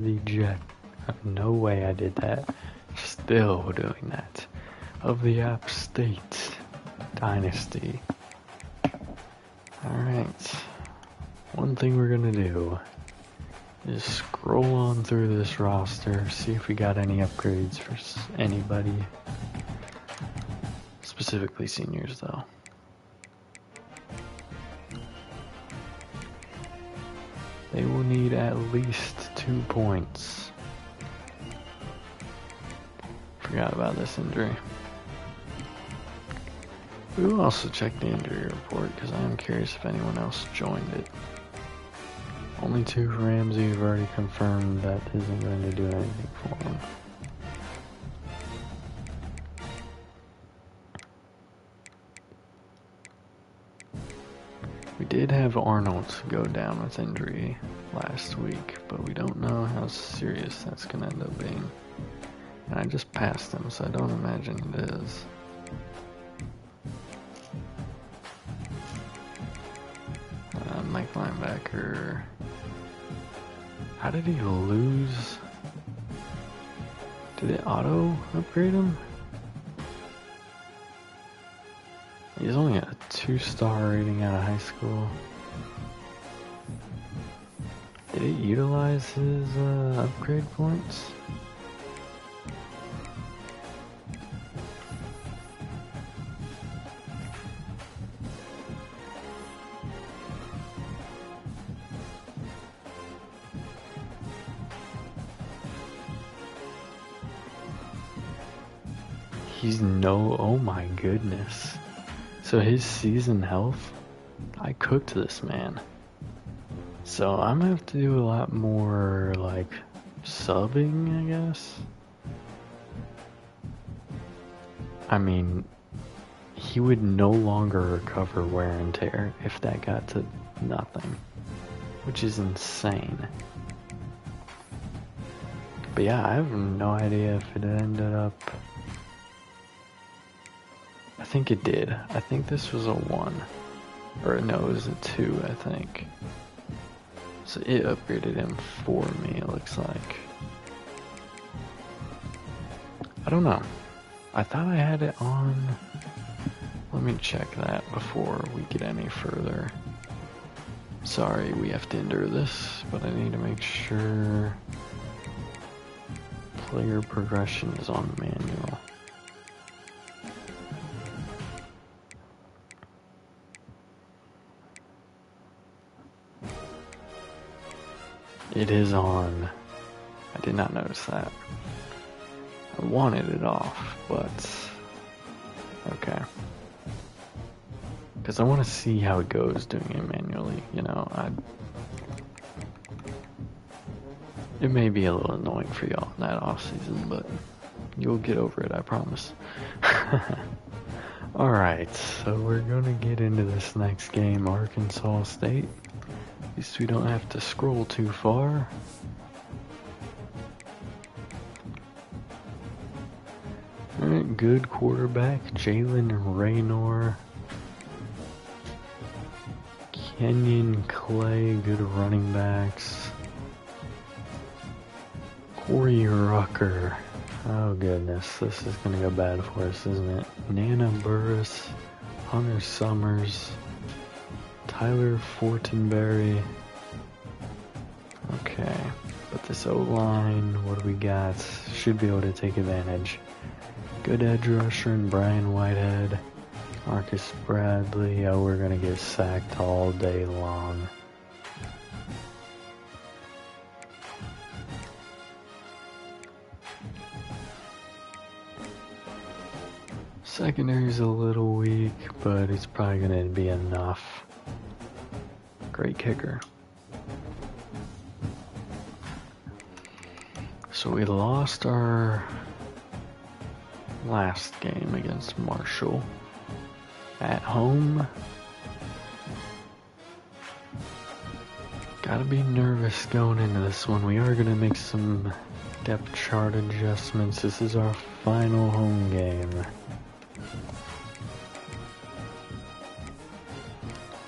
The jet. No way I did that. Still doing that. Of the App State Dynasty. Alright. One thing we're gonna do is scroll on through this roster, see if we got any upgrades for anybody. Specifically seniors, though. They will need at least 2 points. Forgot about this injury. We will also check the injury report because I am curious if anyone else joined it. Only 2 for Ramsey have already confirmed that isn't going to do anything for him. We did have Arnold go down with injury last week, but we don't know how serious that's going to end up being. And I just passed him, so I don't imagine it is. Mike linebacker. How did he lose? Did it auto upgrade him? He's only a 2-star rating out of high school. Did it utilize his upgrade points? He's no, oh my goodness. So his season health, I cooked this man. So I'm gonna have to do a lot more like subbing, I guess. I mean, he would no longer recover wear and tear if that got to nothing, which is insane. But yeah, I have no idea if it ended up. I think it did. I think this was a 1. Or no, it was a 2, I think. So it upgraded him for me, it looks like. I don't know. I thought I had it on. Let me check that before we get any further. Sorry, we have to endure this, but I need to make sure player progression is on manual. It is on. I did not notice that. I wanted it off, but okay. Because I want to see how it goes doing it manually, you know. It may be a little annoying for y'all in that off season, but you'll get over it, I promise. Alright, so we're gonna get into this next game, Arkansas State. At least we don't have to scroll too far. Alright, good quarterback, Jalen Raynor. Kenyon Clay, good running backs. Corey Rucker. Oh goodness, this is gonna go bad for us, isn't it? Nana Burris, Hunter Summers, Tyler Fortenberry. Okay, but this O-line, what do we got? Should be able to take advantage. Good edge rusher and Brian Whitehead. Marcus Bradley. Oh, we're gonna get sacked all day long. Secondary's a little weak, but it's probably gonna be enough. Great kicker. So we lost our last game against Marshall at home. Gotta be nervous going into this one. We are gonna make some depth chart adjustments. This is our final home game.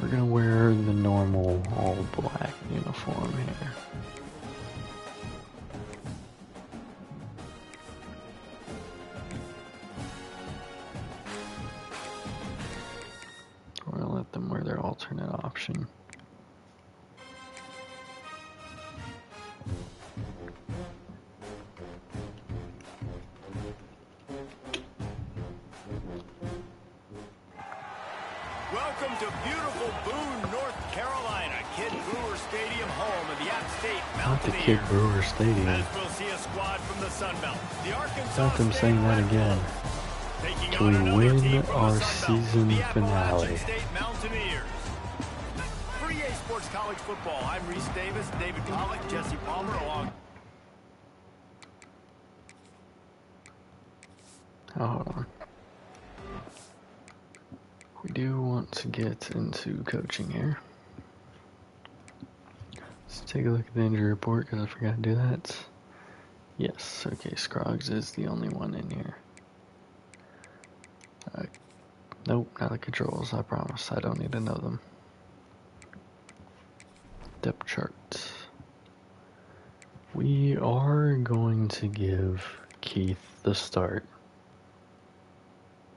We're gonna wear the normal all black uniform here. motion. Welcome to beautiful Boone, North Carolina, Kid Brewer Stadium, home of the App State Mountaineers. Not the Kid Brewer Stadium. As we'll see a squad from the Sun Belt. The Arkansas Got them saying that again. Can we win our season finale? For EA Sports College Football, I'm Reese Davis, David Pollock, Jesse Palmer along. Oh, hold on. We do want to get into coaching here. Let's take a look at the injury report because I forgot to do that. Yes, okay, Scroggs is the only one in here. Nope, not the controls, I promise. I don't need to know them. Depth chart. We are going to give Keith the start.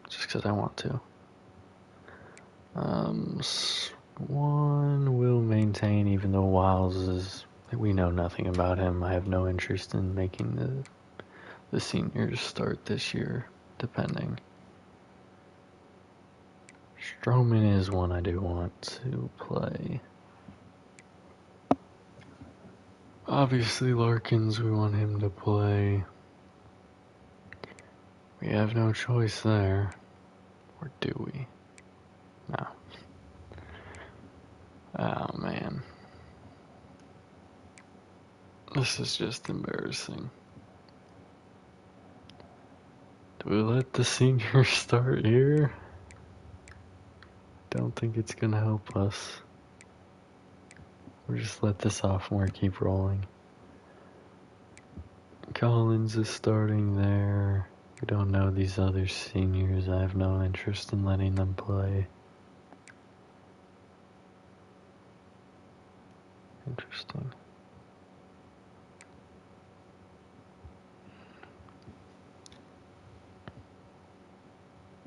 Just because I want to. One will maintain, even though Wiles is, we know nothing about him. I have no interest in making the seniors start this year, depending. Stroman is one I do want to play. Obviously Larkins, we want him to play. We have no choice there. Or do we? No. Oh man. This is just embarrassing. Do we let the seniors start here? Don't think it's gonna help us. We'll just let the sophomore keep rolling. Collins is starting there. We don't know these other seniors. I have no interest in letting them play. Interesting.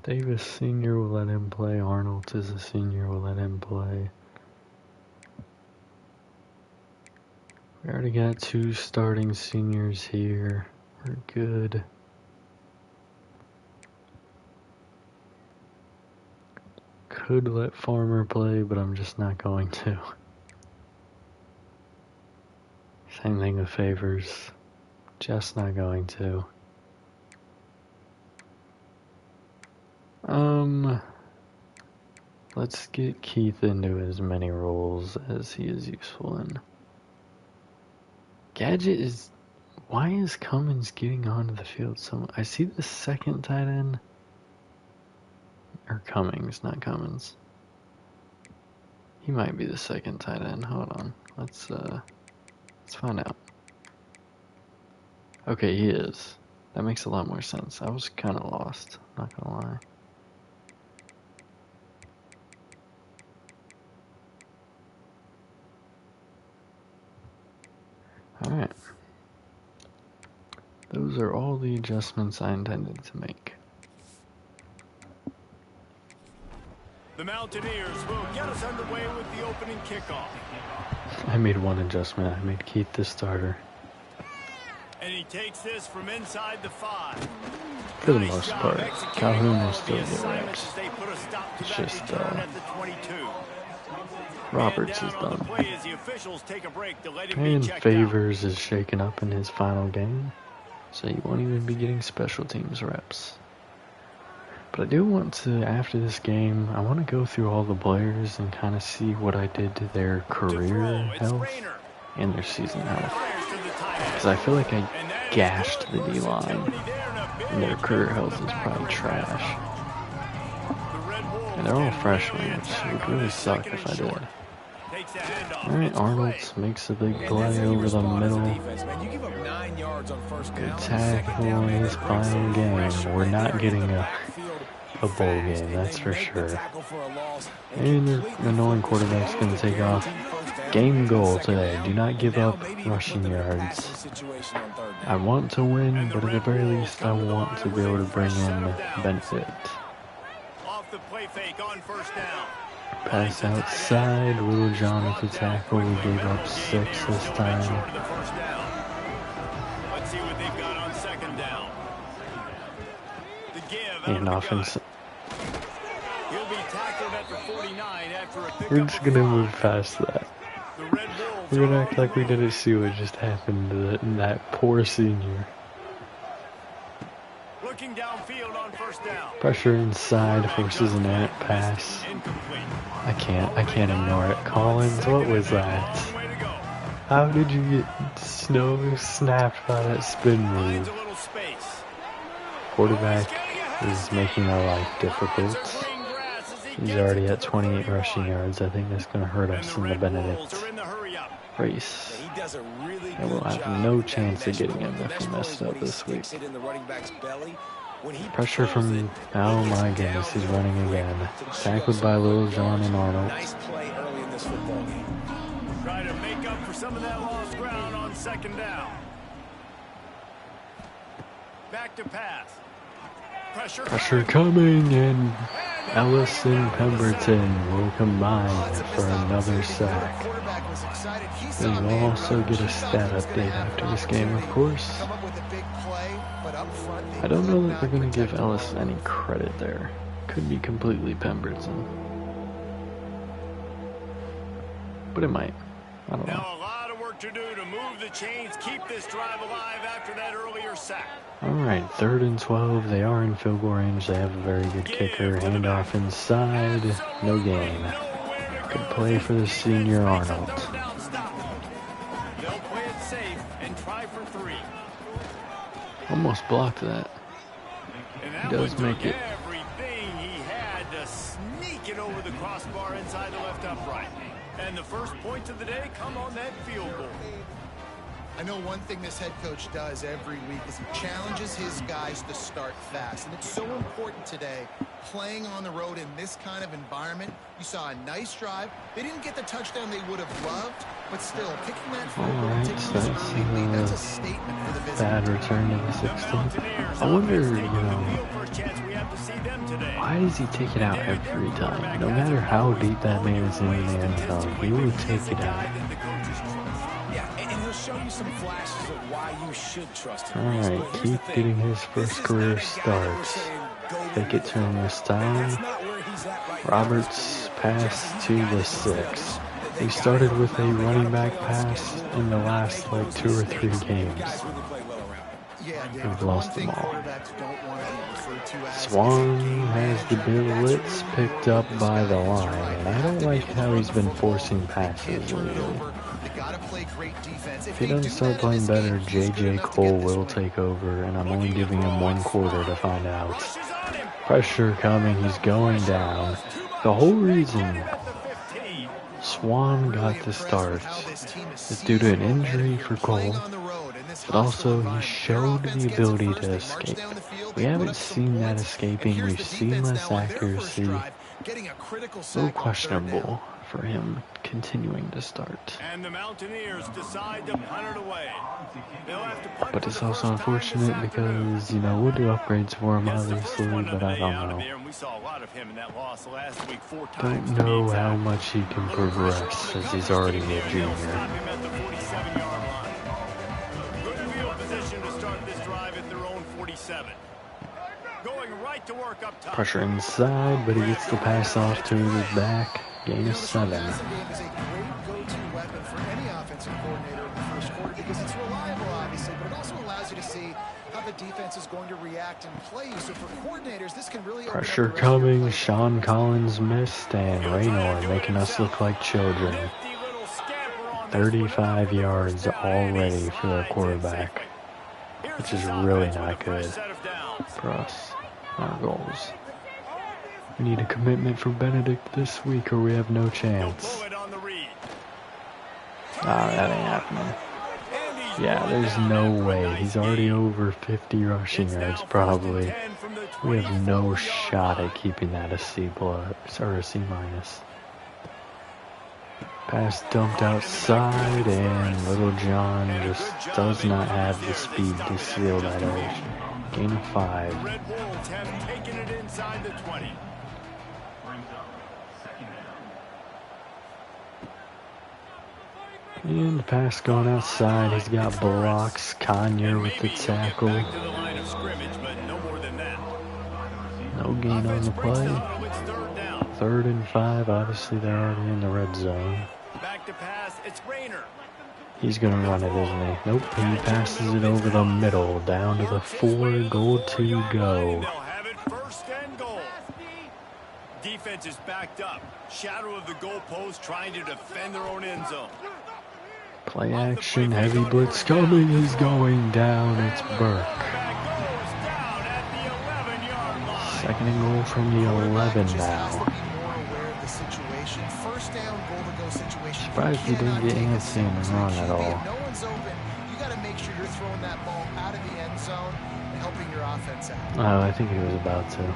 Davis Sr. will let him play. Arnold is a senior, will let him play. We already got 2 starting seniors here. We're good. Could let Farmer play, but I'm just not going to. Same thing with Favors. Just not going to. Let's get Keith into as many roles as he is useful in. Gadget is... Why is Cummins getting onto the field so much? I see the second tight end. Or Cummings, not Cummins. He might be the second tight end. Hold on. Let's find out. Okay, he is. That makes a lot more sense. I was kind of lost, not gonna lie. Alright. Those are all the adjustments I intended to make. The Mountaineers will get us underway with the opening kickoff. I made one adjustment. I made Keith the starter. And he takes this from inside the 5. For the most part. Calhoun will still get reps. It's just, Roberts is done. And Favors is shaken up in his final game. So he won't even be getting special teams reps. But I do want to, after this game, I want to go through all the players and kind of see what I did to their career health and their season health. Because I feel like I gashed the D-line, and their career health is probably trash. And they're all freshmen, which would really suck if I did. Alright, Arnold makes a big play over the middle. Good tackle in his final game. We're not getting a bowl game, that's for sure. And the annoying quarterback's going to take off. Game goal today. Do not give up rushing yards. I want to win, but at the very least, I want to be able to bring in benefit. Off the play fake on first down. Pass outside. Little John at the tackle. We gave up 6 this time. Let's see what they've got on second down. The give And offense. He'll be tackled at the 49 after a pickup. We're just gonna move past that. We're gonna act like we didn't see what just happened to that poor senior. Looking downfield on first down. Pressure inside, forces an errant pass. I can't ignore it. Collins, what was that? How did you get snow snapped by that spin move? Quarterback is making our life difficult. He's already at 28 rushing yards. I think that's going to hurt us in the Benedict race. And we'll have no chance of getting him if we messed up this week. Pressure from, oh my goodness, he's running again. Tackled by Little John and Arnold. Try to make up for some of that lost ground on second down. Back to pass. Pressure coming, and Ellis and Pemberton will combine for another sack. We will also get a stat update after this game, of course. I don't know that they're going to give Ellis any credit there. Could be completely Pemberton. But it might. I don't know. Now a lot of work to do to move the chains, keep this drive alive after that earlier sack. Alright, 3rd and 12. They are in field goal range. They have a very good kicker. Handoff inside. No gain. Good play for the senior Arnold. They'll play it safe and try for 3. Almost blocked that. He does make it. Everything he had to sneak it over the crossbar inside the left upright. And the first points of the day come on that field goal. I know one thing this head coach does every week is he challenges his guys to start fast. And it's so important today, playing on the road in this kind of environment. You saw a nice drive. They didn't get the touchdown they would have loved, but still, kicking that field goal and taking this early lead, that's a statement for the business. Bad return to the 16th. I wonder, why does he take it out every time? No matter how deep that man is in the end zone, he will take it out. Alright, Keith getting his first career start. Fake it turn this time. Roberts pass to the 6. We started with a running back pass in the last 2 or 3 games. We've lost them all. Swan has the blitz picked up by the line, and I don't like how he's been forcing passes lately. If he doesn't start playing better, J.J. Cole will take over, and I'm only giving him 1 quarter to find out. Pressure coming, he's going down. The whole reason Swan got the start is due to an injury for Cole, but also he showed the ability to escape. We haven't seen that escaping, we've seen less accuracy. A little questionable for him continuing to start. And the Mountaineers decide to punt it away. But it's also unfortunate because, we'll do upgrades for him obviously, but I don't know. Don't know how much he can progress as he's already a junior. Good field position to start this drive at their own 47. Going right to work up top. Pressure inside, but he gets the pass off to his back. Gain of 7. Passing game is a great go-to weapon for any offensive coordinator in the first quarter because it's reliable, obviously, but it also allows you to see how the defense is going to react and play. So for coordinators, this can really pressure coming. Sean Collins missed, and Raynor making us look like children. 35 yards already for their quarterback, which is really not good for us, our goals. We need a commitment from Benedict this week or we have no chance. That ain't happening. Yeah, there's no way. He's already over 50 rushing yards probably. We have no shot at keeping that a C+ or a C-. Pass dumped outside, and Little John just does not have the speed to seal that edge. Gain of 5. And the pass going outside. He's got blocks. Conyer with the tackle. No gain on the play. 3rd and 5. Obviously, they're already in the red zone. He's going to run it, isn't he? Nope, he passes it over the middle, down to the 4, goal to go. Defense is backed up. Shadow of the goalpost trying to defend their own end zone. Play action, heavy blitz coming, he's going down, it's Burke. 2nd and goal from the 11 now. Surprised he didn't get antsy and run at all. No one's open. You got to make sure you're throwing that ball out of the end zone and helping your offense out. Oh, I think he was about to.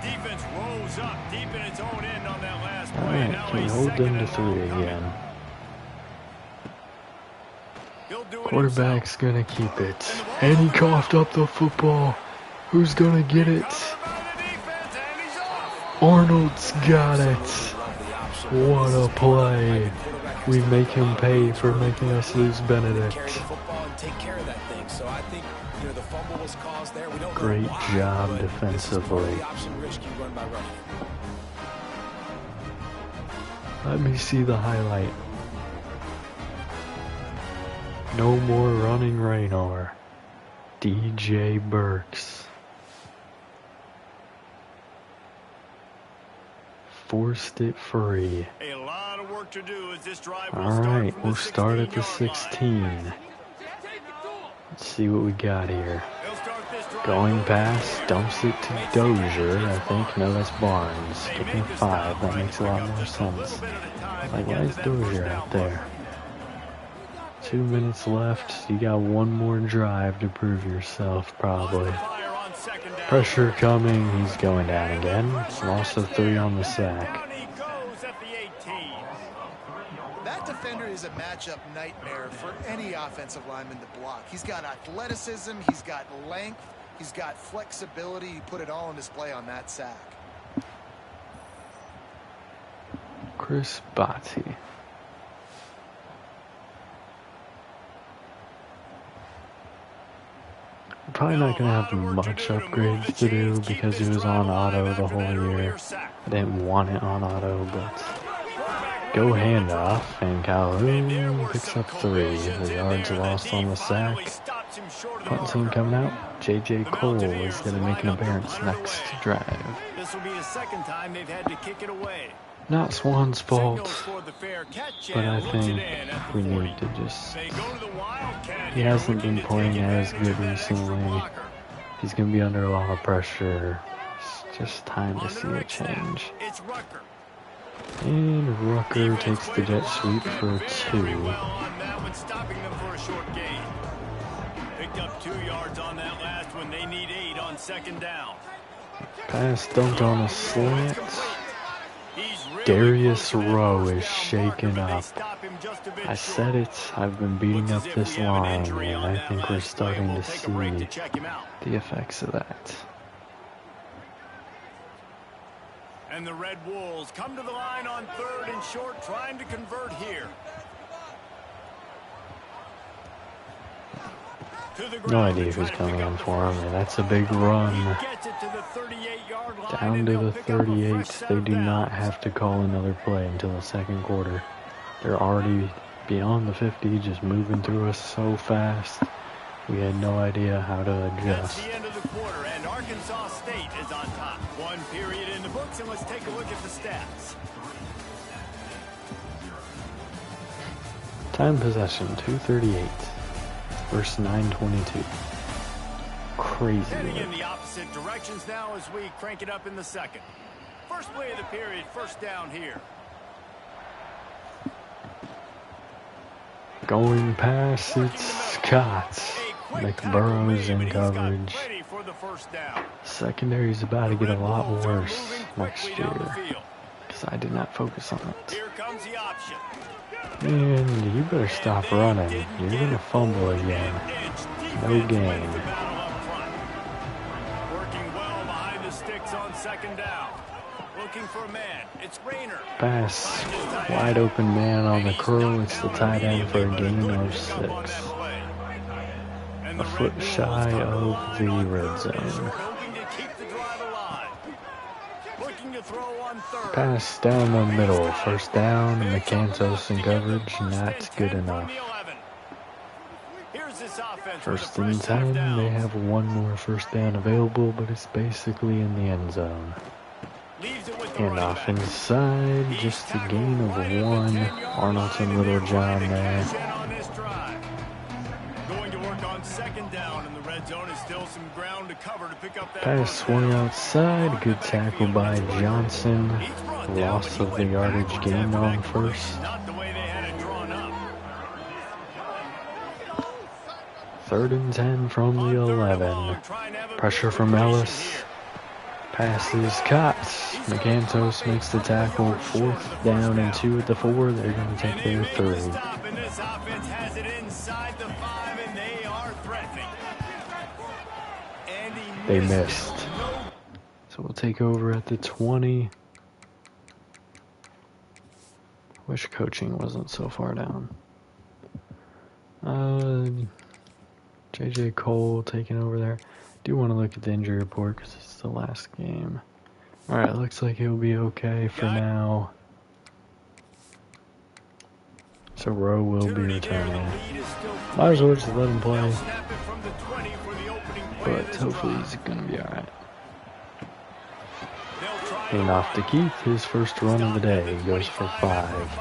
Defense rose up deep in its own end on that last play. Alright, can we hold them to 3 again? Quarterback's gonna keep it. And he coughed up the football. Who's gonna get it? Arnold's got it. What a play. We make him pay for making us lose Benedict. Great job defensively. Let me see the highlight. No more running Raynor. DJ Burks. Forced it free. A lot of work to do as this drive will Alright, start we'll start at the 16. Let's see what we got here. Going past, dumps it to Dozier, I think. No, that's Barnes. Getting a 5, that makes a lot more sense. Like, why is Dozier out there? 2 minutes left. You got one more drive to prove yourself, probably. Pressure coming. He's going down again. Loss of 3 on the sack. That defender is a matchup nightmare for any offensive lineman to block. He's got athleticism. He's got length. He's got flexibility. He put it all on display on that sack. Chris Botti. Probably not going to have much upgrades to do because he was on auto the whole year. I didn't want it on auto, but go handoff, and Calhoun picks up 3. The yards lost on the sack. Punt team coming out. J.J. Cole is going to make an appearance next drive. This will be the second time they've had to kick it away. Not Swan's fault, but I think we need to just... He hasn't been playing as good recently. He's going to be under a lot of pressure. It's just time to see a change. And Rucker takes the jet sweep for 2. Picked up 2 yards on that last one. They need 8 on 2nd down. Pass dumped on a slant. Darius Rowe is shaken up. I said it, I've been beating up this line, and I think we're starting to see the effects of that. And the Red Wolves come to the line on 3rd and short, trying to convert here. No idea who's coming in for him, and that's a big run. Down to the 38. They do not have to call another play until the 2nd quarter. They're already beyond the 50, just moving through us so fast. We had no idea how to adjust. That's the end of the quarter, and Arkansas State is on top. 1 period in the books, and let's take a look at the stats. Time possession, 2:38. Verse 9:22. Crazy. Heading in the opposite directions now as we crank it up in the 2nd. First play of the period, 1st down here. Going past, it's Scott. McBurrow's in coverage. Secondary's about to get a lot worse next year, because I did not focus on it. Here comes the option. And you better stop running. You're going to fumble again. No gain. Working well behind the sticks on 2nd down. Looking for a man. It's Rayner. Pass. Wide open man on the curl. It's the tight end for a gain of 6. A foot shy of the red zone. Pass down the middle. First down. McCantos in coverage. Not good enough. First and 10. They have one more first down available, but it's basically in the end zone. And off inside, just a gain of 1. Arnold's and Little John there. Pass swung outside. Good tackle by Johnson. Loss of the yardage gain on first. Third and 10 from the 11. Pressure from Ellis. Pass is caught. McCantos makes the tackle. 4th down and 2 at the 4. They're going to take their 3. They missed. So we'll take over at the 20. Wish coaching wasn't so far down. JJ Cole taking over there. Do want to look at the injury report because it's the last game. Alright, looks like he'll be okay for now. So Rowe will be returning. Might as well just let him play. But hopefully he's going to be alright. And off to Keith, his first run of the day. He goes for 5.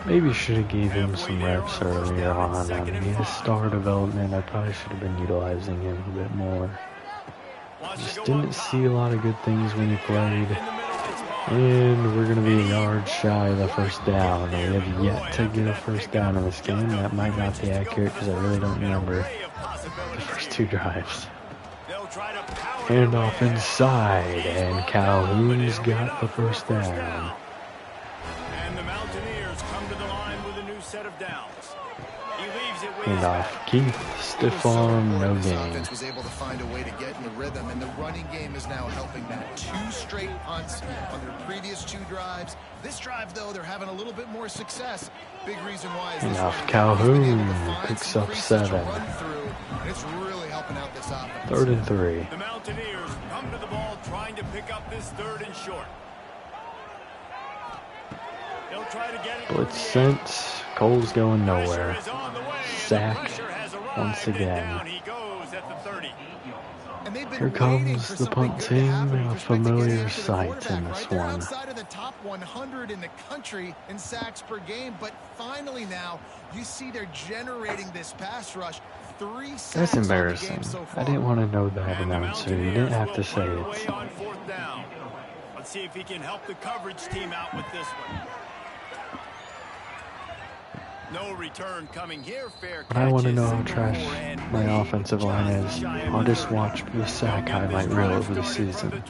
Maybe should have gave him some reps earlier on. I mean, his star development, I probably should have been utilizing him a bit more. Just didn't see a lot of good things when he played. And we're going to be a yard shy of the first down. We have yet to get a first down in this game. That might not be accurate because I really don't remember the first 2 drives. Hand off inside, and Calhoun's got the first down. And off Keith, stiff arm, no gain. Was able to find a way to get in the rhythm, and the running game is now helping that. 2 straight punts on their previous 2 drives. This drive, though, they're having a little bit more success. Big reason why is and off Calhoun picks up 7. And it's really helping out this offense. 3rd and 3. The Mountaineers come to the ball trying to pick up this 3rd and short. They'll try to get it. Blitz sent. Cole's going nowhere. Sack once again. Here comes the punt team, a familiar sight in this one. Outside of the top 100 in the country in sacks per game, but finally now you see they're generating this pass rush. 3 sacks. That's embarrassing. I didn't want to know that announcer. You didn't have to say it. Let's see if he can help the coverage team out with this one. No return coming here. Fair catch. I want to know how trash my offensive line is. I'll just watch the sack highlight reel over the season.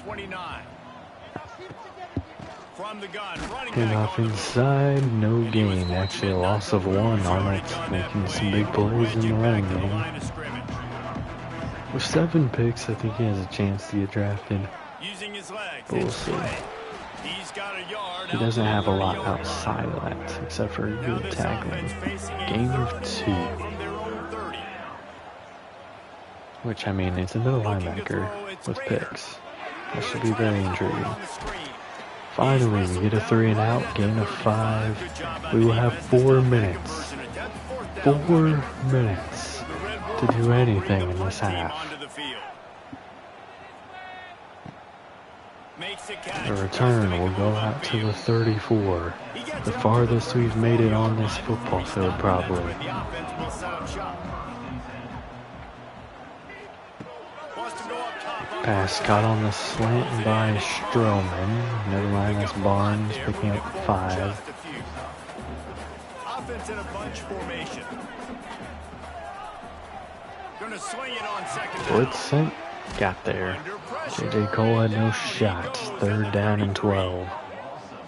And off inside, no gain. Actually, a loss of 1. Arnold's making some big plays in the running game. With 7 picks, I think he has a chance to get drafted. But we'll see. He doesn't have a lot outside of that, except for good tackling. Game of 2. Which, I mean, it's a middle linebacker with picks. That should be very intriguing. Finally, we get a 3 and out, gain of 5. We will have 4 minutes. 4 minutes to do anything in this half. The return will go out to the 34. The farthest we've made it on this football field, probably. Pass caught on the slant by Stroman. Never mind, that's Barnes picking up 5. Offense in a bunch formation. Gonna swing it on 2nd down. Blitz sent. Got there. JJ Cole had no shot. 3rd down and 12.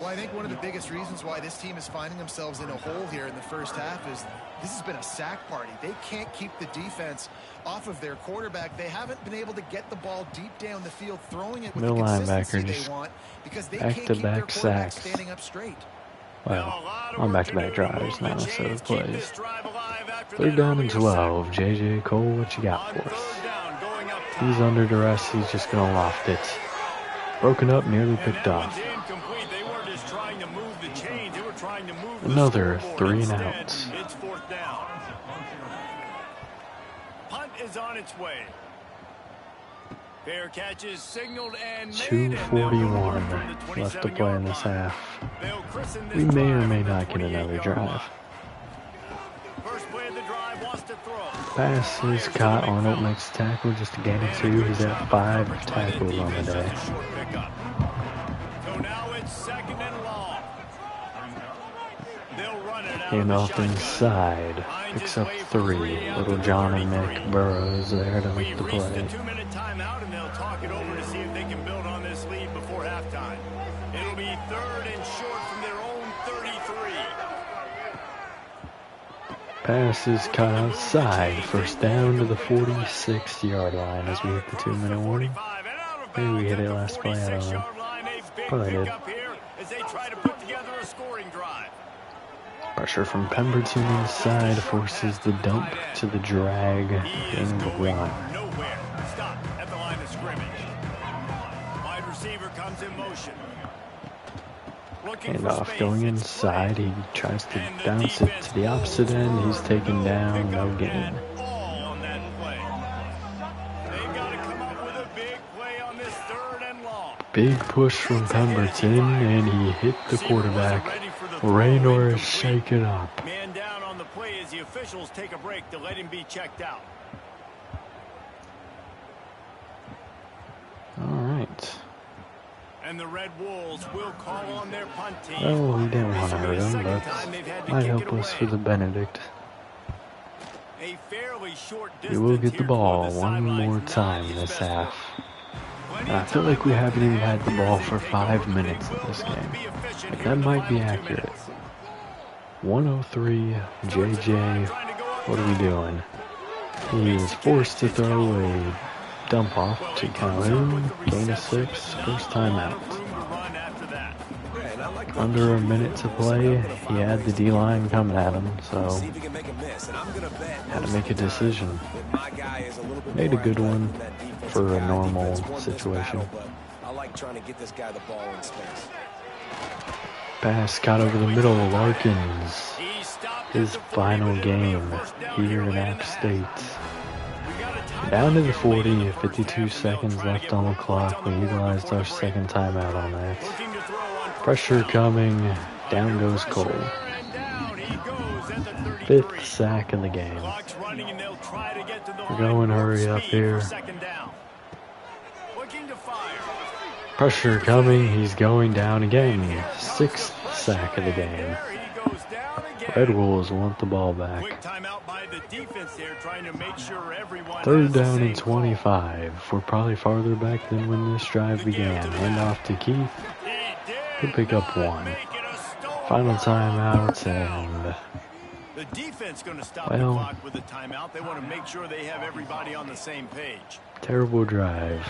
Well, Well, I think one of the biggest reasons why this team is finding themselves in a hole here in the first half is this has been a sack party. They can't keep the defense off of their quarterback. They haven't been able to get the ball deep down the field, throwing it with the consistency they want because they can't keep their quarterback standing up straight. Well, on back-to-back drives, not necessarily plays. 3rd down and 12. JJ Cole, what you got for us? He's under duress. He's just going to loft it. Broken up, nearly picked off. Another 3 and out. It's 4th down. Punt is on its way. Fair catch is signaled and 2:41 left to play in this half. We may or may not get another drive. First play of the drive wants to throw. Pass is caught. Arnold makes tackle, just a gain of 2. He's at 5 tackles on the day. So now it's 2nd and long. They'll run it out. Hand off inside. Picks up 3. Little John and Nick Burrows there to make the play. 2-minute timeout, and they'll talk it over to see if they can build on this lead before halftime. It'll be 3rd and short from their own 33. Pass is caught outside. 1st down to the 46-yard line as we hit the 2-minute warning. Maybe we hit it last play, I don't know. Probably did. Pressure from Pemberton inside forces the dump to the drag in the run. Stop at the line of scrimmage. Wide receiver comes in motion. Hand off going inside. He tries to bounce it to the opposite end. He's taken down. No gain. Big push from Pemberton, and he hit the quarterback. Raynor is shaken up. Man down on the play as the officials take a break to let him be checked out. All right. And the Red Wolves will call on their punt team. Well, we didn't want to hurt him, but might help us for the Benedict. We will get the ball one more time this half. And I feel like we haven't even had the ball for 5 minutes in this game. But that might be accurate. 103, JJ, what are we doing? He is forced to throw a dump off to Calhoun, gain of 6, first time out. Under a minute to play, he had the D-line coming at him, so had to make a decision. Made a good one for a normal situation. Pass caught over the middle, Larkins. His final game here in App State. Down to the 40, 52 seconds left on the clock. We utilized our 2nd timeout on that. Pressure coming, down goes Cole. 5th sack of the game. We're going hurry up here. Pressure coming, he's going down again. 6th sack of the game. Red Wolves want the ball back. 3rd down and 25. We're probably farther back than when this drive began. Hand off to Keith. He'll pick up 1. Final timeout, and the defense going to stop the clock with a timeout. They want to make sure they have everybody on the same page. Terrible drive.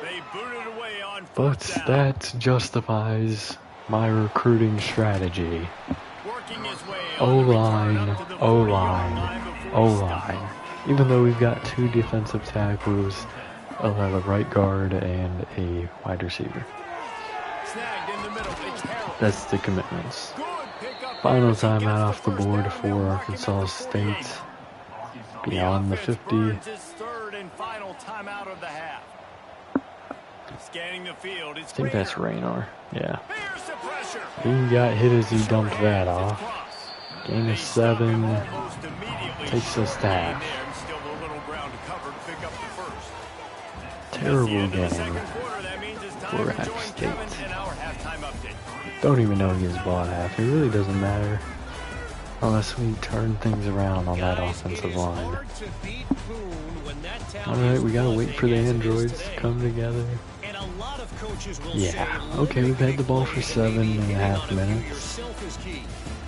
They booted away on but that justifies my recruiting strategy. O-line, O-line, O-line. Even though we've got 2 defensive tackles, a right guard, and a wide receiver. That's the commitments. Final timeout off the board for Arkansas State. Beyond the 50. I think that's Raynor. Yeah. He got hit as he dumped that off. Gain of 7. Takes us to half. Terrible game for App State. Don't even know he gets ball at half. It really doesn't matter unless we turn things around on that offensive line. Alright, we gotta wait for the androids to come together. A lot of coaches will Yeah, okay, we've had the ball for 7.5 minutes.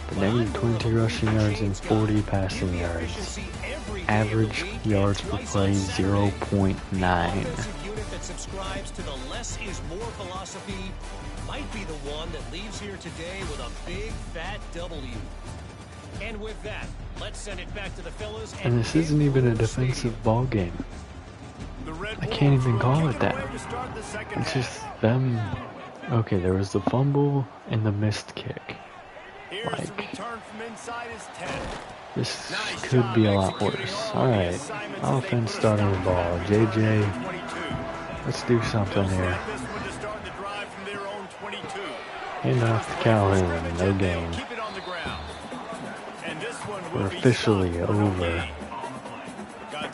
But negative 22 rushing yards and 40 passing yards. Average yards per play 0.9. That subscribes to the less is more philosophy might be the one that leaves here today with a big fat W. And with that, let's send it back to the fellas. And this isn't even a defensive ball game. I can't even call it that. It's just them. Okay, there was the fumble and the missed kick. Like, this could be a lot worse. Alright, offense starting the ball. JJ, let's do something here. Hand off to Calhoun, no gain. We're officially over the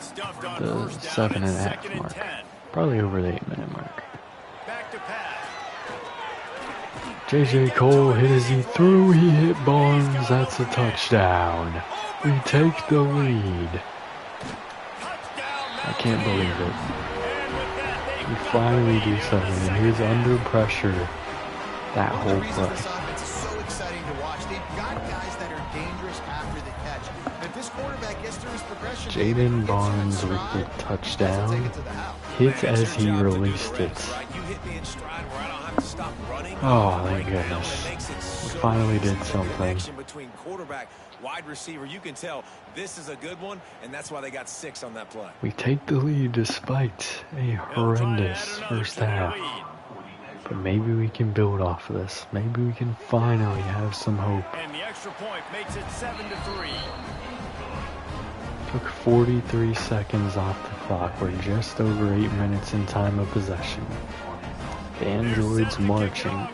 7.5 mark. Probably over the 8-minute mark. JJ Cole hit as he threw, he hit Barnes, that's a touchdown. We take the lead. I can't believe it. We finally do something, and he's under pressure that whole play. It's so exciting to watch. They've got guys that are dangerous after the catch. If this quarterback gets through his progression, Jaden Barnes with the touchdown. Hit as he released it. Oh, thank goodness. We finally did something. Between quarterback, wide receiver, you can tell this is a good one, and that's why they got 6 on that play. We take the lead despite a horrendous first half. But maybe we can build off of this. Maybe we can finally have some hope. And the extra point makes it 7-3. Took 43 seconds off the clock. We're just over 8 minutes in time of possession. The androids marching.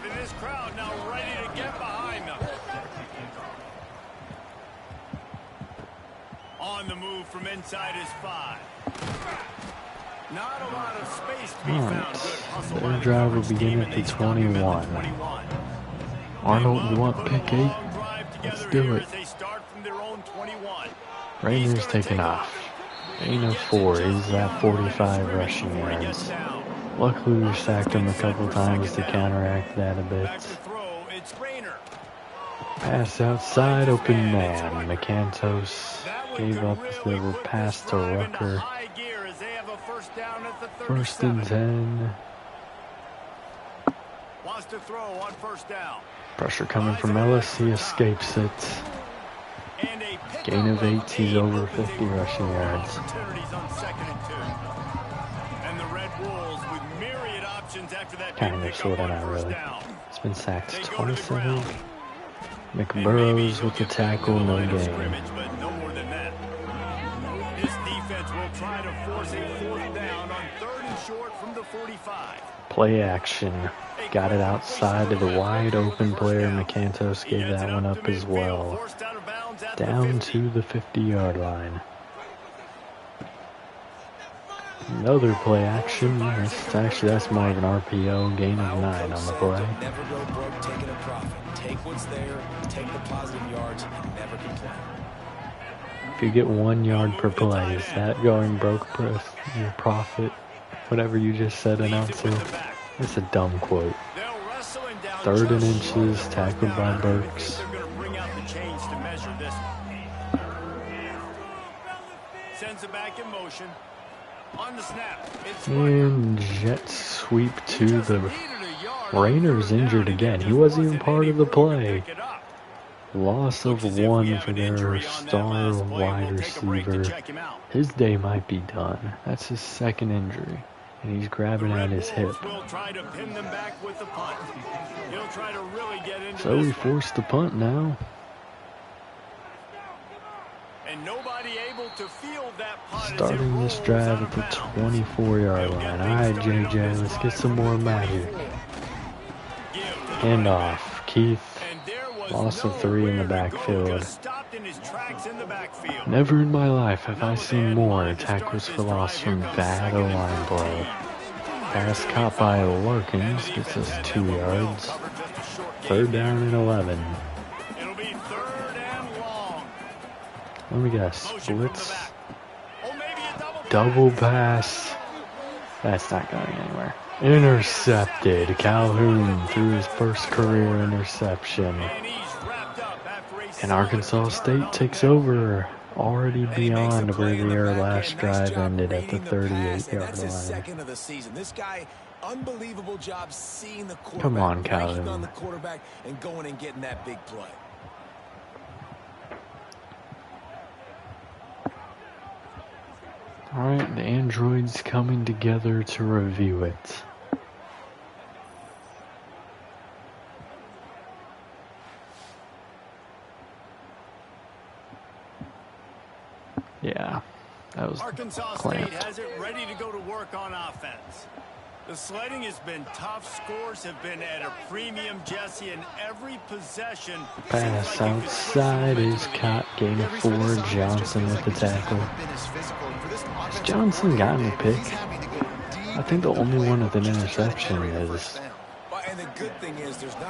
On the move from inside his 5. Not a lot of space to be found. Good hustle by Their the drive will coverage begin team, at and the they stop him at 21. 21. Arnold, you want pick 8? Let's do it. They start from their own 21. Rainer's taking off. Gain of 4. He's at 45 rushing yards. Luckily, we sacked him a couple times to counteract that a bit. Pass outside, open man. McCantos gave up the pass to Rucker. First and 10. Wants to throw on first down. Pressure coming from Ellis. He escapes it. Gain of 8. He's over 50 rushing yards. Kind of, sort of, not really. It's been sacked twice, I think. McBurrows with the tackle, no gain. This defense will try to force a 4th down on 3rd and short from the 45. Play action. Got it outside to the wide open player. McCantos gave that one up as well. Down to the 50-yard line. Another play action. That's more of an RPO. Gain of 9 on the play. Never go broke taking a profit. Take what's there, take the positive yards, and never complain. If you get 1 yard per play, is that going broke your profit? Whatever you just said, announcer. It's a dumb quote. 3rd and inches, tackled by Burks. Sends it back in motion. On the snap. And jet sweep to the Rainer's injured again. He wasn't even part of the play. Loss of 1 for their star wide receiver. His day might be done. That's his 2nd injury. And he's grabbing at his hip. So we forced the punt now. And nobody able to field that punt. Starting this drive at the 24-yard line. Alright, JJ, let's get some more magic. Handoff. Keith. Loss of 3 in the backfield. Never in my life have I seen more tackles for loss from bad O-line play. Pass caught by Larkins gets us 2 yards. 3rd down and 11. Let me guess. Blitz. Double pass. That's not going anywhere. Intercepted. Calhoun threw his first career interception. And Arkansas State takes over, already beyond where their last drive ended at the 38-yard line. Of the season. This guy, unbelievable job seeing the quarterback, Come on, breaking Calhoun. on the quarterback and going and getting that big play. Alright, the android's coming together to review it. Yeah, that was Arkansas clamped. State has it ready to go to work on offense. The sledding has been tough. Scores have been at a premium, Jesse, and every possession. Pass outside is caught, gain of 4, Johnson with the tackle. Has Johnson gotten a pick? I think the only one with an interception is,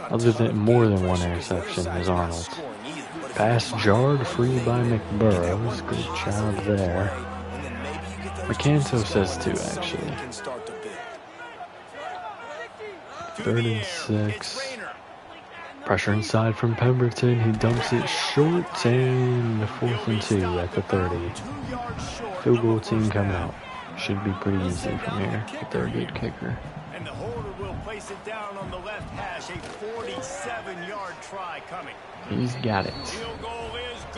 other than more than one interception, is Arnold. Pass jarred free by McBurrows. Good job there. McCanto says 2, actually. 3rd and 6. Pressure inside from Pemberton. He dumps it short, and 4th and 2 at the 30. Field goal team coming out. Should be pretty easy from here, but they're a good kicker. And the holder will place it down on the left hash. A 47-yard try coming. He's got it.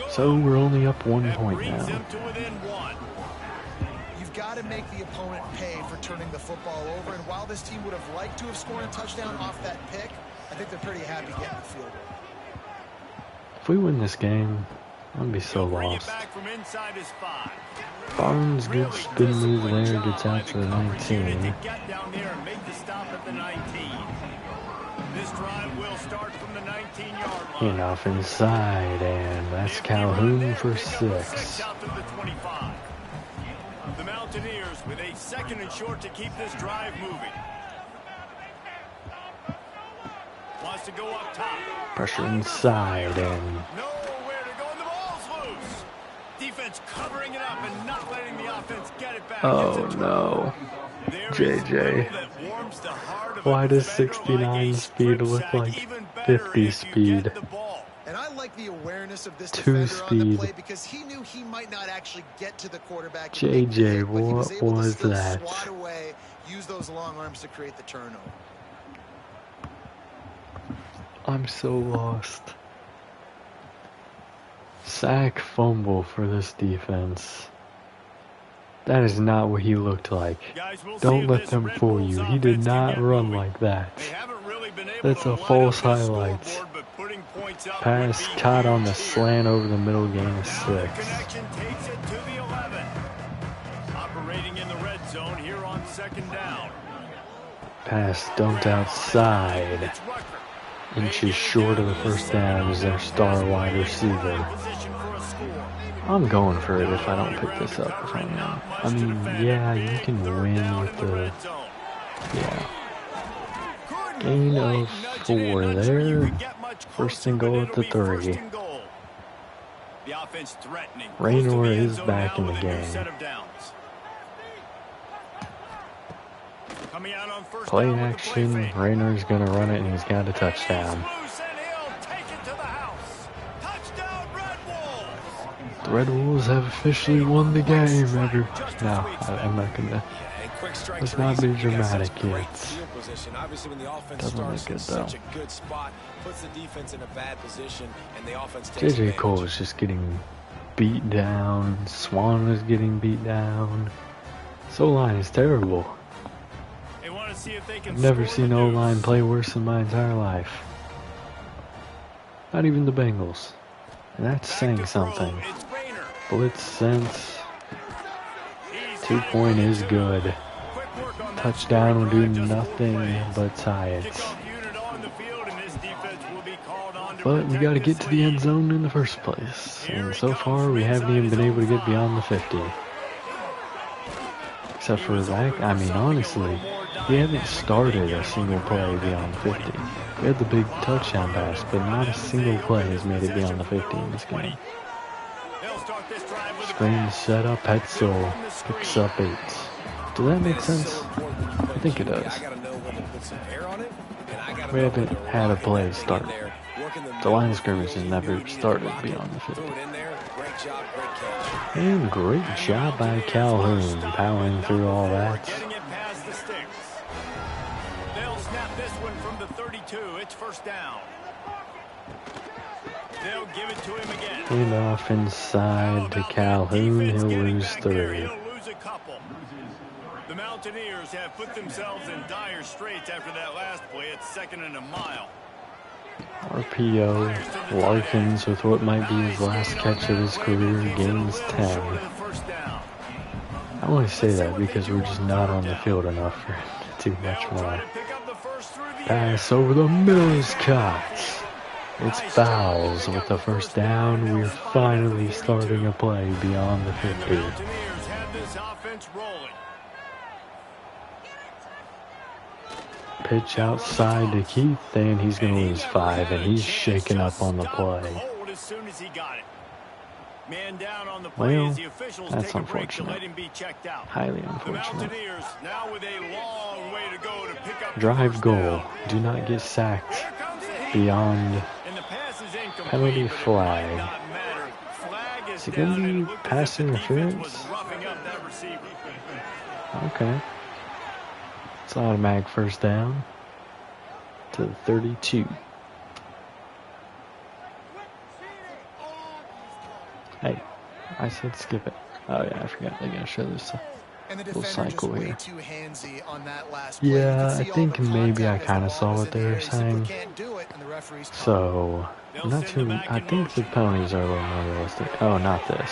So we're only up 1 point now. You've got to make the opponent pay for turning the football over, and while this team would have liked to have scored a touchdown off that pick, I think they're pretty happy getting the field goal. If we win this game, I'm gonna be so lost. Barnes, good spin move there, gets out to the 19. This drive will start from the 19-yard line. Enough inside, and that's Calhoun for 6. The Mountaineers with a 2nd and short to keep this drive moving. Wants to go up top. Pressure inside, and Nowhere to go, and the ball's loose. Defense covering it up and not letting the offense get it back. oh no. JJ. Why does 69 speed look like 50 speed? And I like the awareness of this 2 defender on the speed. play because he knew he might not actually get to the quarterback. JJ, but he what able to was still that? Swat away, use those long arms to create the turnover. I'm so lost. Sack fumble for this defense. That is not what he looked like. Don't let them fool you. He did not run like that. That's a false highlight. Pass caught on the slant over the middle, gain of 6. Operating in the red zone here on 2nd down. Pass dumped outside. Inches short of the first down as their star wide receiver. I'm going for it if I don't pick this up. If I'm young. I mean, yeah, you can win with the, yeah. Gain of 4 there. 1st and goal at the 30. Raynor is back in the game. Play action. Raynor's going to run it, and he's got a touchdown. The Red Wolves have officially won the game. No, I'm not going to. Let's not be dramatic yet. Doesn't look good, though. JJ Cole is just getting beat down. Swan is getting beat down. This O-line is terrible. I've never seen O-line play worse in my entire life. Not even the Bengals. And that's saying something. Blitz sense. 2-point is good. Touchdown will do nothing but tie it. But we got to get to the end zone in the first place. And so far, we haven't even been able to get beyond the 50. Except for Zach. I mean, honestly, we haven't started a single play beyond 50. We had the big touchdown pass, but not a single play has made it beyond the 50 in this game. Screen set up, Hetzel picks up 8. Does that make sense? I think it does. We haven't had a play start. The line of scrimmage has never started beyond the 50. And great job by Calhoun, powering through all that. Getting it past the sticks. They'll snap this one from the 32. It's first down. They'll give it to him again. And off inside to Calhoun, he'll lose 3. He'll lose a couple. The Mountaineers have put themselves in dire straits after that last play. It's 2nd and a mile. RPO, Larkins with what might be his last catch of his career gains 10. I only say that because we're just not on the field enough for him to do much more. Pass over the middle is caught. It's Fowles with the first down. We're finally starting a play beyond the 50. Pitch outside to Keith, and he's going to lose 5, and he's shaking up on the play. Well, that's unfortunate. Highly unfortunate. Drive goal. Do not get sacked beyond penalty flag. Is it going to be pass interference? Okay. It's automatic first down to the 32. Hey, I said skip it. Oh yeah, I forgot they gotta show this little cycle here. Yeah, I think maybe I kind of saw what they were saying. So, not too. I think the penalties are a little more realistic. Oh, not this.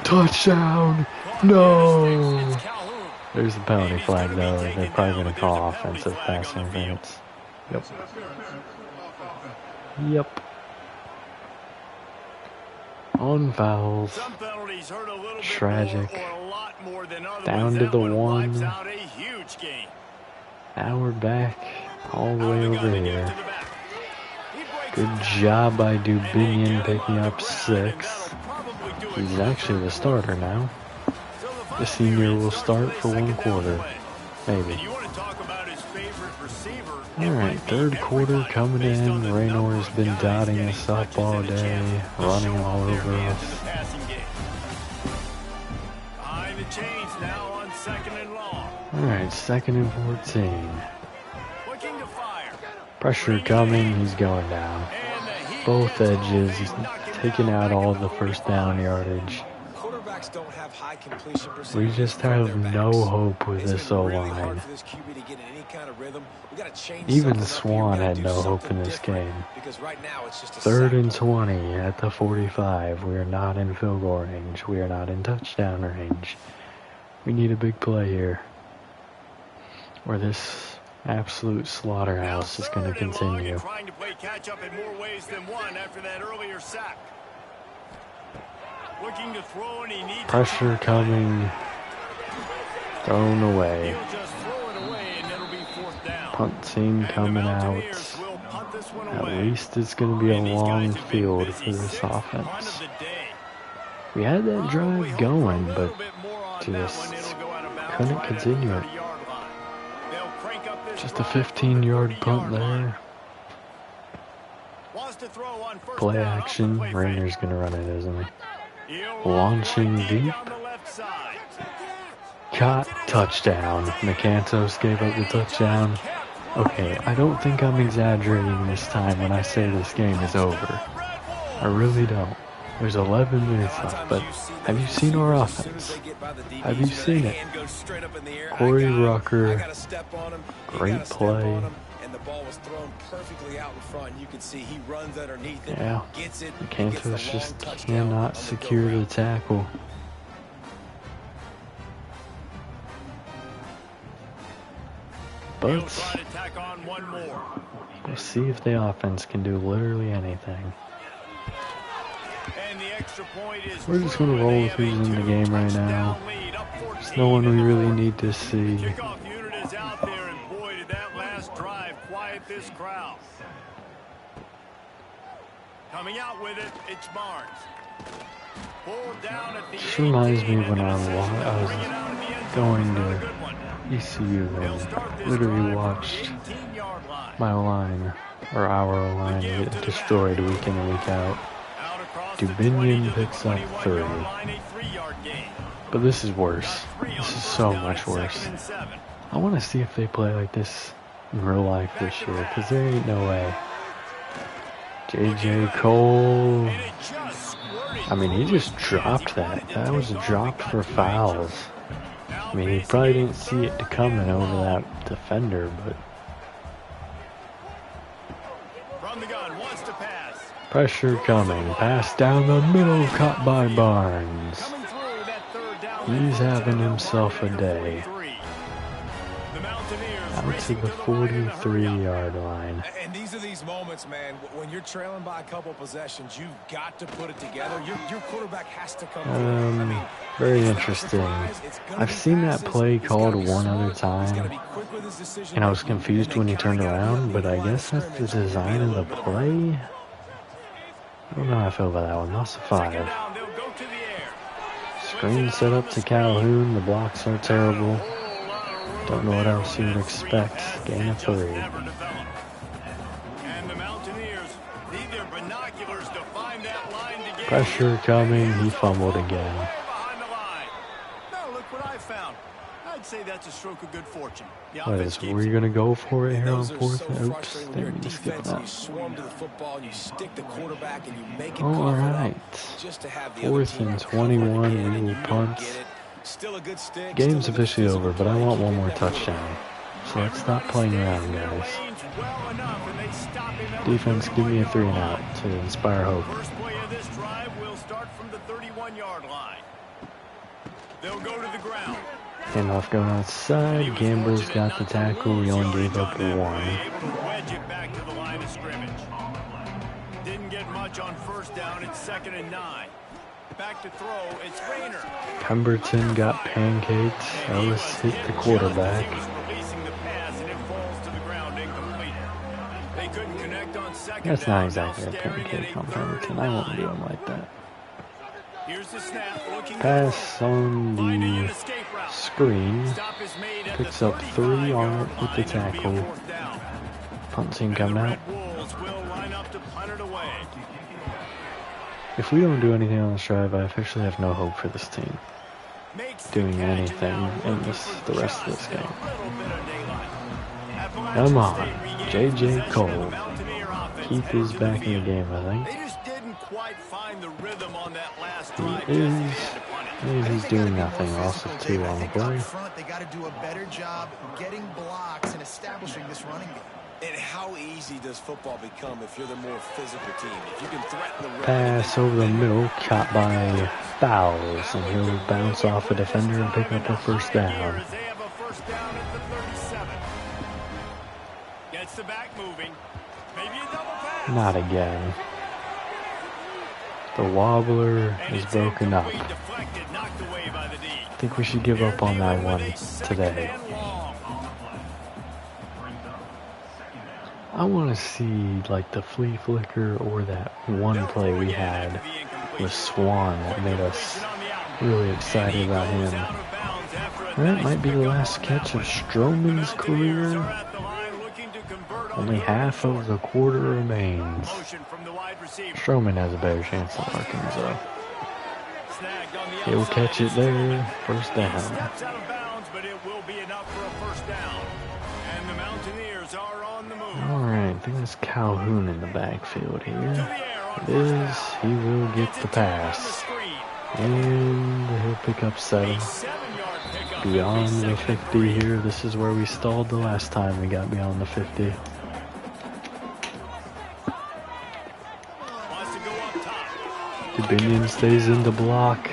Touchdown! No! There's the penalty flag though. They're probably gonna call offensive pass interference. Yep. Yep. On fouls. Tragic. Down to the 1. Now we're back all the way over here. Good job by Dubinian picking up 6. He's actually the starter now. The senior will start for 1 quarter. Maybe. Alright, 3rd quarter coming in. Raynor's been dotting us up all day, running all over us. Alright, 2nd and 14. Pressure coming, he's going down. Both edges, he's taking out all the first down yardage. We just have no hope with this O-line. Even Swan had no hope in this game. 3rd and 20 at the 45. We are not in field goal range. We are not in touchdown range. We need a big play here, or this absolute slaughterhouse is going to continue. Pressure coming, thrown away. Punt team coming out. At least it's going to be a long field for this offense. We had that drive going, but just couldn't continue it. Just a 15-yard punt there. Play action. Raynor's going to run it, isn't he? Launching deep. Caught. Touchdown. McCantos gave up the touchdown. Okay, I don't think I'm exaggerating this time when I say this game is over. I really don't. There's 11 minutes left, but have you seen our offense? Have you seen it? Corey Rucker, great play. Yeah, McCantos just cannot secure the tackle. But we'll see if the offense can do literally anything. We're just going to roll with who's in the game right now. There's no one we really need to see. Coming out with it, it's Barnes. Just reminds me when I was going to ECU and literally watched my line, or our line, get destroyed week in and week out. Dubinion picks up 3. But this is worse. This is so much worse. I want to see if they play like this in real life this year, because there ain't no way. J.J. Cole. I mean, he just dropped that. That was dropped for fouls. I mean, he probably didn't see it coming over that defender, but... Pressure coming. Pass down the middle, caught by Barnes. He's having himself a day. Out to the 43-yard line. And these are these moments, man, when you're trailing by a couple possessions, you've got to put it together. Your quarterback has to come. Very interesting. I've seen that play called one other time, and I was confused when he turned around, but I guess that's the design of the play. I don't know how I feel about that one. Loss of 5. Screen set up to Calhoun. The blocks are terrible. Don't know what else you would expect. Gain of 3. Pressure coming. He fumbled again. I'd say that's a stroke of good fortune. What is, were you going to go for it here on 4th? Oops, there you skip that. You swarm to the football, you stick the quarterback, and you make it. All right. 4th and 21, we will punt. Game's officially over, but I want one more touchdown. So let's stop playing around, guys. Defense, give me a 3 and out to inspire hope. First play of this drive will start from the 31-yard line. They'll go to the ground. Handoff going outside. Gamber's got the tackle. We only gave up 1. Wedge it back to the line of scrimmage. Didn't get much on first down. It's 2nd and 9. Back to throw. It's Rayner. Pemberton got pancaked. Ellis hit the quarterback. That's not exactly a pancake on Pemberton. I won't do him like that. Pass on the screen. Picks up 3 on it with the tackle. Punt team coming out. If we don't do anything on this drive, I officially have no hope for this team doing anything in the rest of this game. Come on, J.J. Cole. Keith is back in the game, I think. He's doing nothing. Loss of 2 on the play. They got to do a better job getting blocks and establishing this running game. And how easy does football become if you're the more physical team? If you can threaten the run. Pass over the middle, caught by Fowles, and he'll bounce off a defender and pick up a first down. Gets the back moving. Maybe a double pass. Not again. The wobbler is broken up. I think we should give up on that one today. I want to see like the flea flicker or that one play we had with Swan that made us really excited about him. That might be the last catch of Stroman's career. Only half of the quarter remains. Stroman has a better chance of marking, so he'll catch it there. First down. Alright, I think that's Calhoun in the backfield here. It is. He will get the pass. And he'll pick up 7. Beyond the 50 here. This is where we stalled the last time we got beyond the 50. Dubinion stays in the block.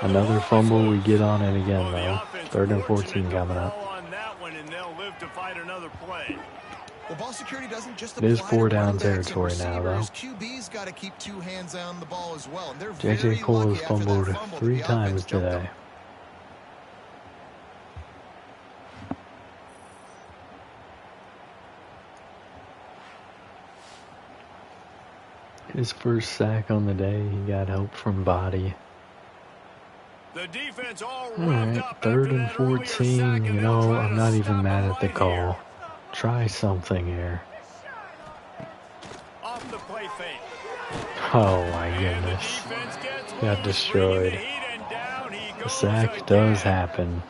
Another fumble. We get on it again, though. 3rd and 14 coming up. Well, ball security doesn't just it is 4 down territory now, though. QB's got to keep 2 hands on the ball as well. J.J. Cole has fumbled 3 times today. His first sack on the day, he got help from Body. Alright, 3rd and 14. You know, I'm not even mad at the call. Try something here. Off the play fake. Oh my goodness. Got destroyed. The sack does happen.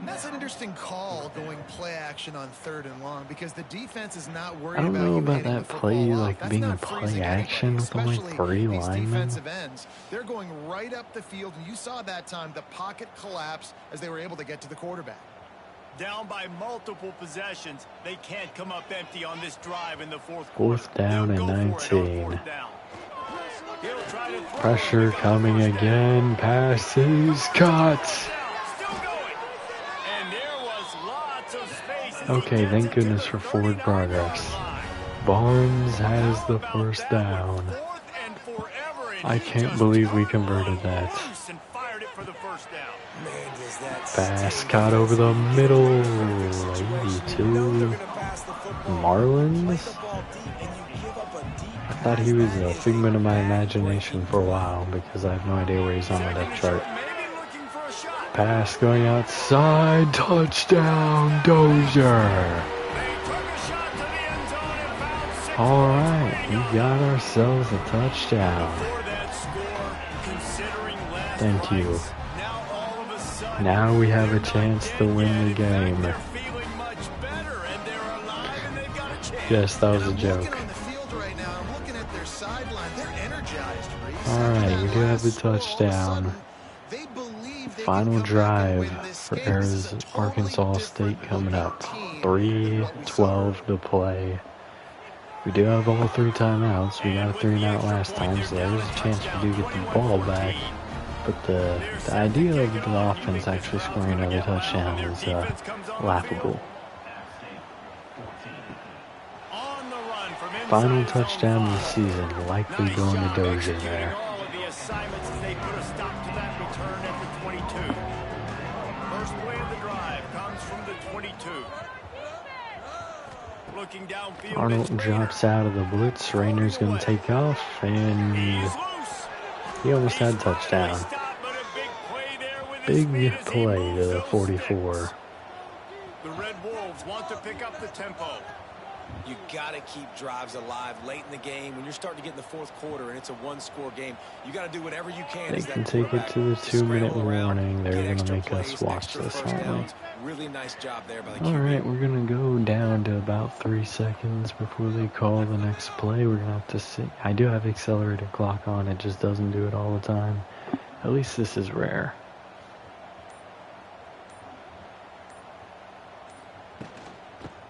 And that's an interesting call, going play action on 3rd and long, because the defense is not worried I don't know about hitting that the play, football like off. being a That's not play freezing action anybody, with only especially 3 these linemen. defensive ends. They're going right up the field, and you saw that time the pocket collapse as they were able to get to the quarterback. Down by multiple possessions, they can't come up empty on this drive in the 4th quarter. 4th down and They'll go for it on 19. 4th down. He'll try to throw Pressure for the coming first down. again. Passes cut. Still going. And there was lots of space as he Okay, gets thank it to goodness the for forward 39-yard progress. line. Barnes has the How about first that down. one? 4th and forever, and I he can't just believe we turned converted one that. loose and fired it for the first down. Man, does that Pass sting caught over the defensively. middle. Perfect situation. You know they're 82. gonna pass the football. Marlins? Play the ball deep and you give up a deep I thought he pass. was That a is figment of my back-breaking imagination for a while because I have no idea where he's on the depth chart. Maybe looking for a shot. Pass going outside. Touchdown, Dozier. They took a shot to the end zone and found 6 All points right, early we on. got ourselves a touchdown. For that score, considering last Thank you. rights, now all of a sudden, Now we have a they're not chance dead to win yet. the In fact, game. they're feeling much better, and they're alive, and they've got a chance. Yes, that was a I'm joke. looking on the field right now. I'm looking at their sideline. They're energized, Reese. All After right, that we do have the last score, all of a touchdown. sudden, they believe they Final can come back and drive win this for game. This is a totally Arkansas different State coming looking up. team than 3:12 to play. We do have all 3 timeouts. We got a And with 3 and the out extra last point, time, they're so down there's a a chance we do get the touchdown, ball back. 21-14. But the idea of the offense actually scoring another touchdown is laughable. On the run from inside Final his own touchdown of the 5. season, likely Nice going to job Dozier executing there. all of the assignments as they put a stop to that return at the 22. First play of the drive comes from the 22. Looking downfield, Arnold it's drops Rayner. out of the blitz. Rayner's going to take off, and He's loose. he almost had He's touchdown. finally stopped, but a big play there with his Big feet as he play moves to the those 44. sticks. The Red Wolves want to pick up the tempo. You got to keep drives alive late in the game. When you're starting to get in the 4th quarter and it's a 1-score game, you got to do whatever you can. They as that can take it quarterback to the to 2-minute scramble around, warning. They're get going to extra make us plays, watch extra this, first aren't we? downs. Really nice job there by the QB. Alright, we're going to go down to about 3 seconds before they call the next play. We're going to have to see. I do have accelerated clock on. It just doesn't do it all the time. At least this is rare.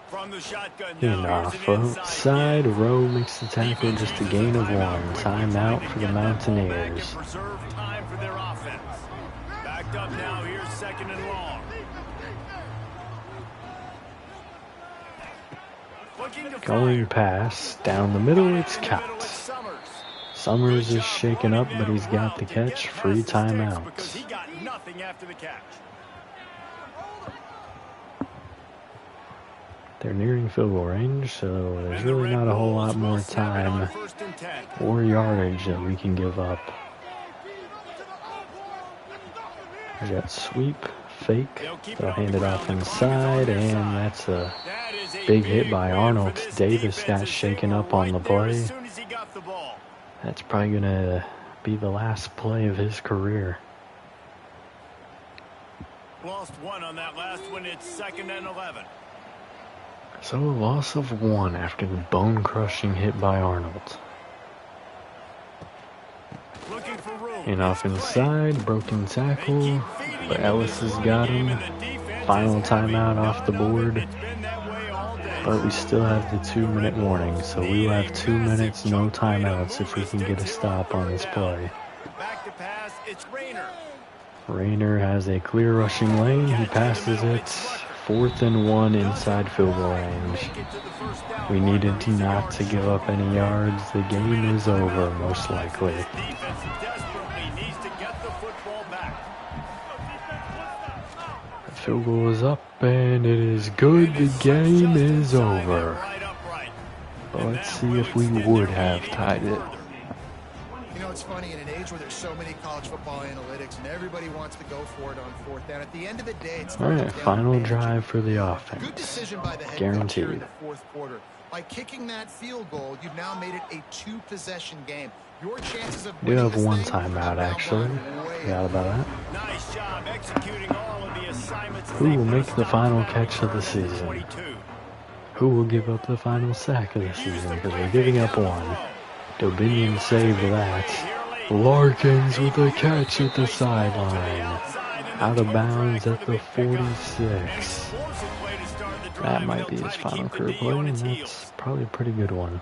From the shotgun And now, off here's an inside outside, kick. Rowe makes the tackle, Defense just a uses gain of timeout 1. quickly, Timeout trying to for the get that ball back and Mountaineers. preserve time for their offense. Backed up now, here's 2nd and long. Looking to Going fire. pass, down the middle, it's In the middle, cut. it's Summers. Summers Good is job shaken up, running but that he's got route the to get catch. past Free the sticks because timeouts. he got nothing after the catch. They're nearing field goal range, so there's And the really Red not a whole Wolves lot more will snap it on time 1st and 10. or yardage that we can give up. We got sweep, fake, they'll hand it off inside, and that's a That is a big hit by win for Arnold. this Davis defense got as shaken they were up on the right there play. as soon as he got the ball. That's probably going to be the last play of his career. Lost 1 on that last one. It's 2nd and 11. So a loss of 1 after the bone-crushing hit by Arnold. Looking for room. And off It's inside, broken Clay. They tackle, keep feeding but him Ellis in this has got running him. game, and the defense Final is having timeout off the none of it. board, It's been that way all day. but we still have the 2-minute warning, so we will have 2 minutes, no timeouts if we can get a stop on this play. Back to pass, it's Rayner. Rayner has a clear rushing lane, he passes it. 4th and 1 inside field goal range. Make it to the first down We marker. needed He's a not yard to give short. up any yards. The game is over, most likely. This defense desperately needs to get the football back. The field goal is up, and it is good. The game is over. Right upright. But let's see if we would have tied it. You know, it's funny, in an age where there's so many college football analytics and everybody wants to go for it on fourth down, at the end of the day, it's all right, final drive for the offense. Good decision by the head coach here in the fourth quarter. By kicking that field goal, you've now made it a 2-possession game. Your chances of We have one timeout, actually. Forgot about that. Nice job executing all of the assignments. Who will make the final catch of the season? Who will give up the final sack of the season? Because we're giving up one. Dominion saved that. Larkins with a catch at the sideline. Out of bounds at the 46. That might be his final career play, and that's probably a pretty good one.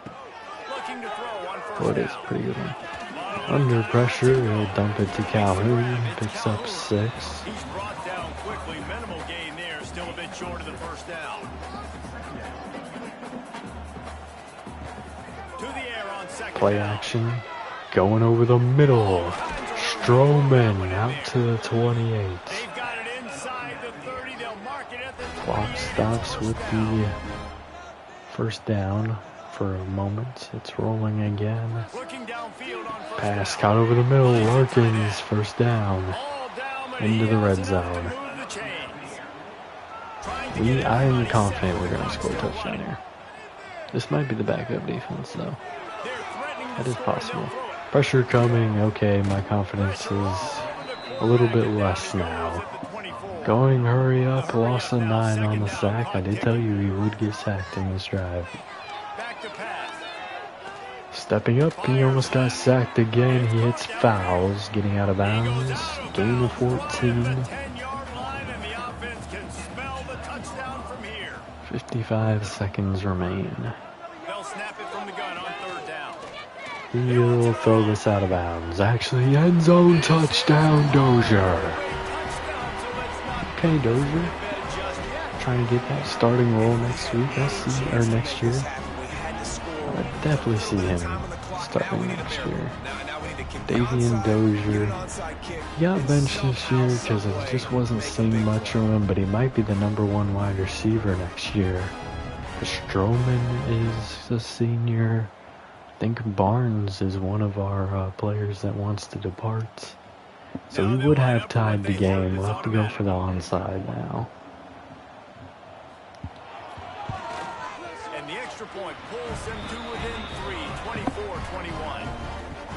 Oh, it is a pretty good one. Under pressure, he'll dump it to Calhoun. Picks up 6. He's brought down quickly. Minimal gain there. Still a bit short of the first down. To the air on second. Play action. Going over the middle. Strowman out to the 28. They've got it inside the 30. They'll mark it at the 20. Clock stops with the first down for a moment. It's rolling again. Looking downfield on first Pass down. caught over the middle. Larkins first down. All down, but Into he the has red enough to zone. move the chains. Trying to get I am everybody confident set we're going for to score a number touchdown one. here. This might be the backup defense, though. They're threatening to That is score, and possible. they'll throw it. Pressure coming. Okay, my confidence is a little bit less now. Going, hurry up. Lost a 9 on the sack. I did tell you he would get sacked in this drive. Back to pass. Stepping up, he almost got sacked again. He hits fouls, getting out of bounds. Gain of 14. 10-yard line, and the offense can smell the touchdown from here. 55 seconds remain. They'll snap it from the gun on third down. He'll throw this out of bounds. Actually, end zone touchdown, Dozier. Okay, Dozier. Trying to get that starting role next week, next year. I definitely see him starting next year. Davian Dozier. He got benched this year because it just wasn't seeing much from him, but he might be the #1 wide receiver next year. Strowman is a senior. I think Barnes is one of our players that wants to depart. So we would have tied the game. We'll have to go for the onside now. And the extra point pulls them to within 3, 24-21.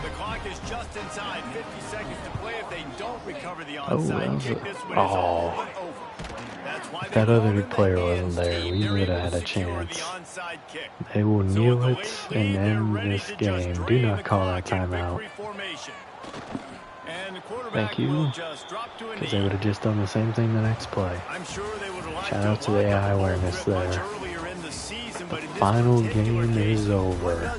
The clock is just inside 50 seconds to play. If they don't recover the onside kick, this one is all but over. That's why That other player wasn't there. We would have had a chance. They will kneel it and end this game. Do not call that timeout. Thank you. Because they would have just done the same thing the next play. Shout out to the AI awareness there. The final game is over.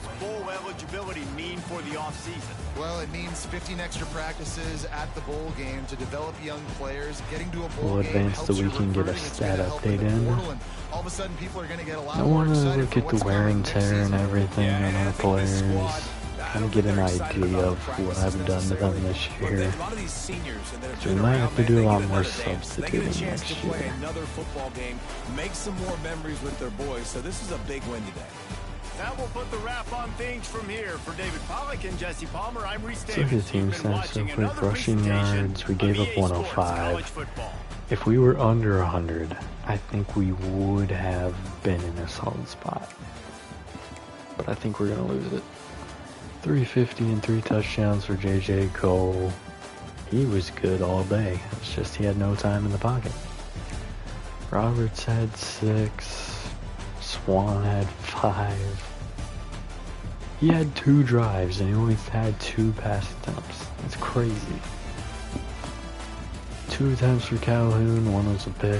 Well, it means 15 extra practices at the bowl game to develop young players. Getting to a bowl We'll game advance so we can get a stat update in. All of a sudden, people are going to get a lot I more want to excited look for at what's the wear coming and next tear and season. everything on our players. Kind of get an idea of what I've done to them this year. So we might have to do a lot more substituting next year. Another football game, make some more memories with their boys. So this is a big win today. That will put the wrap on things from here. For David Pollack and Jesse Palmer, I'm Reese So the Davis. team You've been stats so watching quick. another Rushing presentation yards, we of gave up EA Sports College 105. football. If we were under 100, I think we would have been in a solid spot. But I think we're going to lose it. 350 and 3 touchdowns for J.J. Cole. He was good all day. It's just he had no time in the pocket. Roberts had 6. Swan had 5. He had 2 drives and he only had 2 pass attempts. That's crazy. 2 attempts for Calhoun, 1 was a pick.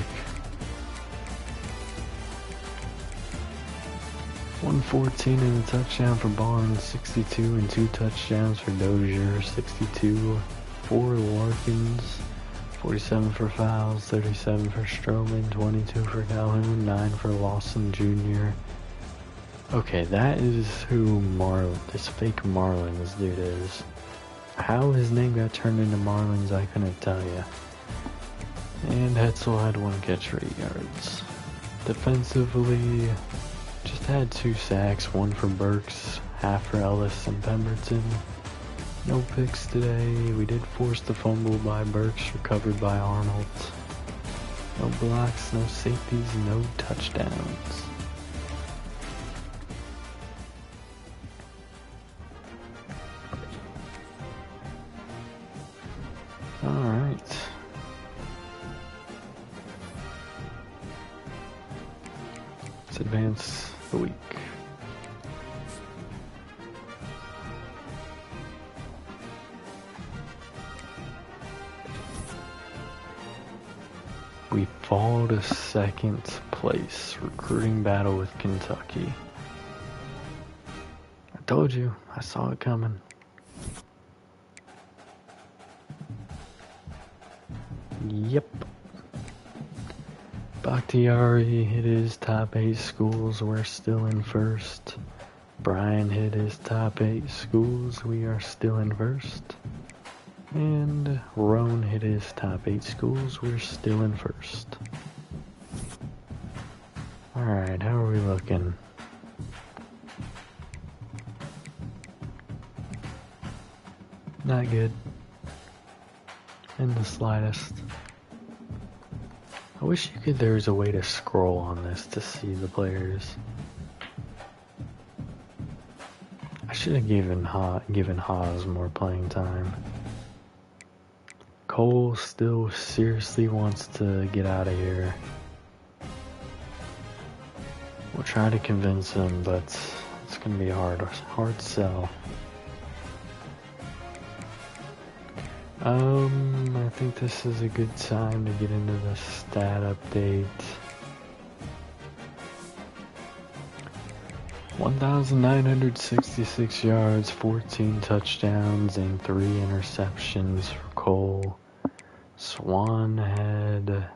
114 and a touchdown for Barnes, 62 and 2 touchdowns for Dozier, 62 for Larkins, 47 for fouls, 37 for Strowman, 22 for Calhoun, 9 for Lawson Jr. Okay, that is who this fake Marlins dude is. How his name got turned into Marlins, I couldn't tell you. And Hetzel had 1 catch for 8 yards. Defensively, just had 2 sacks, 1 for Burks, half for Ellis and Pemberton. No picks today. We did force the fumble by Burks, recovered by Arnold. No blocks, no safeties, no touchdowns. Alright. Let's advance the week. We fall to second place, recruiting battle with Kentucky. I told you, I saw it coming. Yep. Bakhtiari hit his top 8 schools, we're still in first. Brian hit his top 8 schools, we are still in first. And Roan hit his top 8 schools, we're still in first. Alright, how are we looking? Not good. In the slightest. I wish there was a way to scroll on this to see the players. I should have given Haas more playing time. Cole still seriously wants to get out of here. We'll try to convince him, but it's gonna be hard sell. I think this is a good time to get into the stat update. 1,966 yards, 14 touchdowns, and 3 interceptions for Cole. Swan had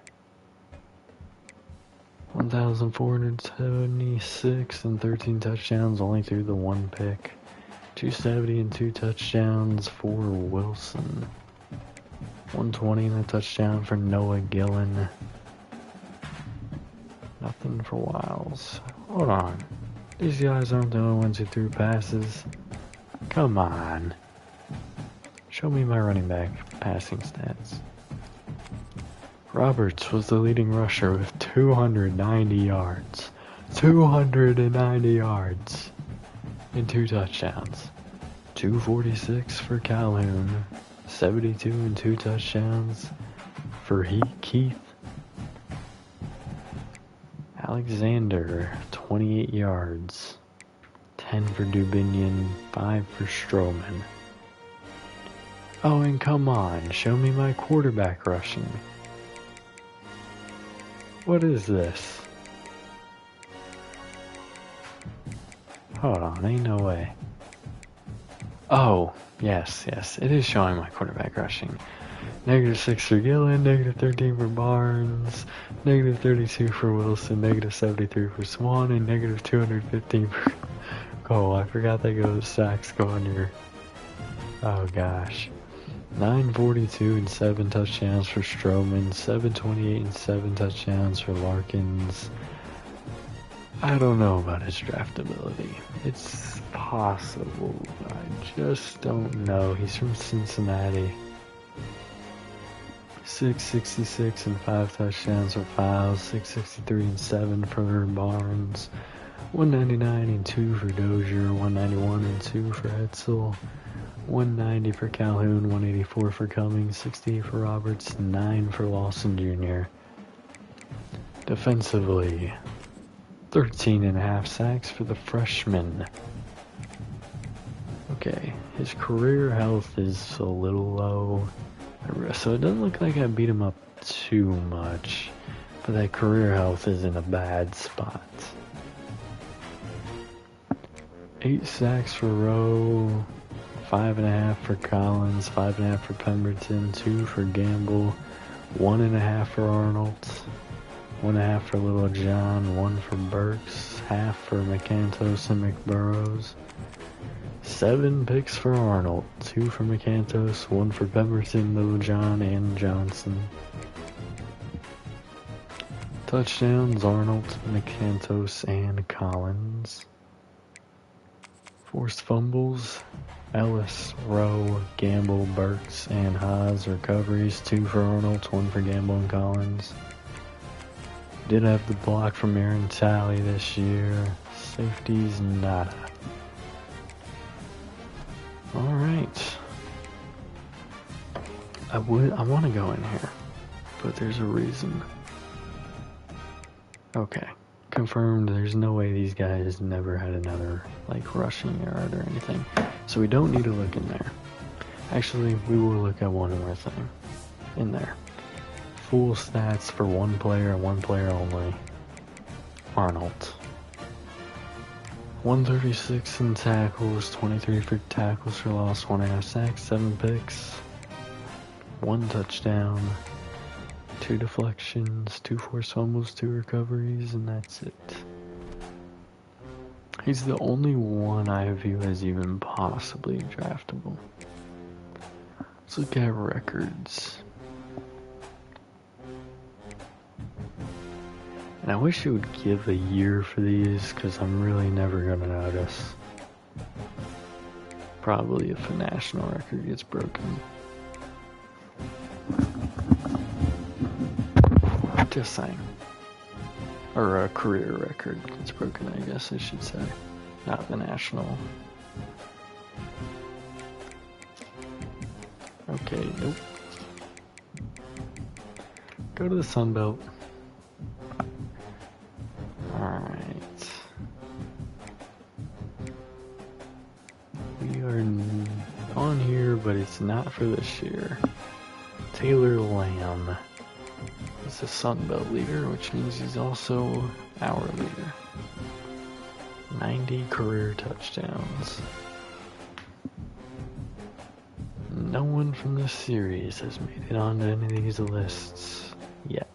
1,476 and 13 touchdowns, only threw the 1 pick. 270 and 2 touchdowns for Wilson. 120 and a touchdown for Noah Gillen. Nothing for Wiles. Hold on. These guys aren't the only ones who threw passes. Come on. Show me my running back passing stats. Roberts was the leading rusher with 290 yards. 290 yards. And 2 touchdowns. 246 for Calhoun. 72 and 2 touchdowns for Keith. Alexander, 28 yards. 10 for Dubinian, 5 for Stroman. Oh, and come on, show me my quarterback rushing. What is this? Hold on, ain't no way. Oh, yes, it is showing my quarterback rushing. -6 for Gillen, -13 for Barnes, -32 for Wilson, -73 for Swan, and -215 for Cole. I forgot that goes sacks go on your... Oh gosh. 942 and 7 touchdowns for Stroman, 728 and 7 touchdowns for Larkins. I don't know about his draftability. It's possible, but I just don't know. He's from Cincinnati. 666 and 5 touchdowns for Files, 663 and 7 for Barnes, 199 and 2 for Dozier, 191 and 2 for Etzel, 190 for Calhoun, 184 for Cummings, 68 for Roberts, 9 for Lawson Jr. Defensively, 13.5 sacks for the freshman. Okay, his career health is a little low, so it doesn't look like I beat him up too much, but that career health is in a bad spot. 8 sacks for Rowe, 5.5 for Collins, 5.5 for Pemberton, 2 for Gamble, 1.5 for Arnold, 1.5 for Little John, 1 for Burks, half for McCantos and McBurrows. 7 picks for Arnold, 2 for McCantos, 1 for Pemberton, Little John, and Johnson. Touchdowns, Arnold, McCantos, and Collins. Forced fumbles, Ellis, Rowe, Gamble, Burks, and Haas. Recoveries, 2 for Arnold, 1 for Gamble and Collins. Did have the block from Aaron Talley this year. Safeties, nada. Alright. I want to go in here, but there's a reason. Okay. Confirmed, there's no way these guys never had another, like, rushing yard or anything. So we don't need to look in there. Actually, we will look at one more thing in there. Full stats for one player and one player only. Arnold. 136 in tackles, 23 for tackles for loss, 1.5 sacks, 7 picks, 1 touchdown, 2 deflections, 2 forced fumbles, 2 recoveries, and that's it. He's the only one I view as even possibly draftable. Let's look at records. And I wish it would give a year for these, because I'm really never going to notice. Probably if a national record gets broken. Just saying. Or a career record gets broken, I guess I should say. Not the national. Okay, nope. Go to the Sun Belt. Alright. We are on here, but it's not for this year. Taylor Lamb is the Sun Belt leader, which means he's also our leader. 90 career touchdowns. No one from this series has made it onto any of these lists yet.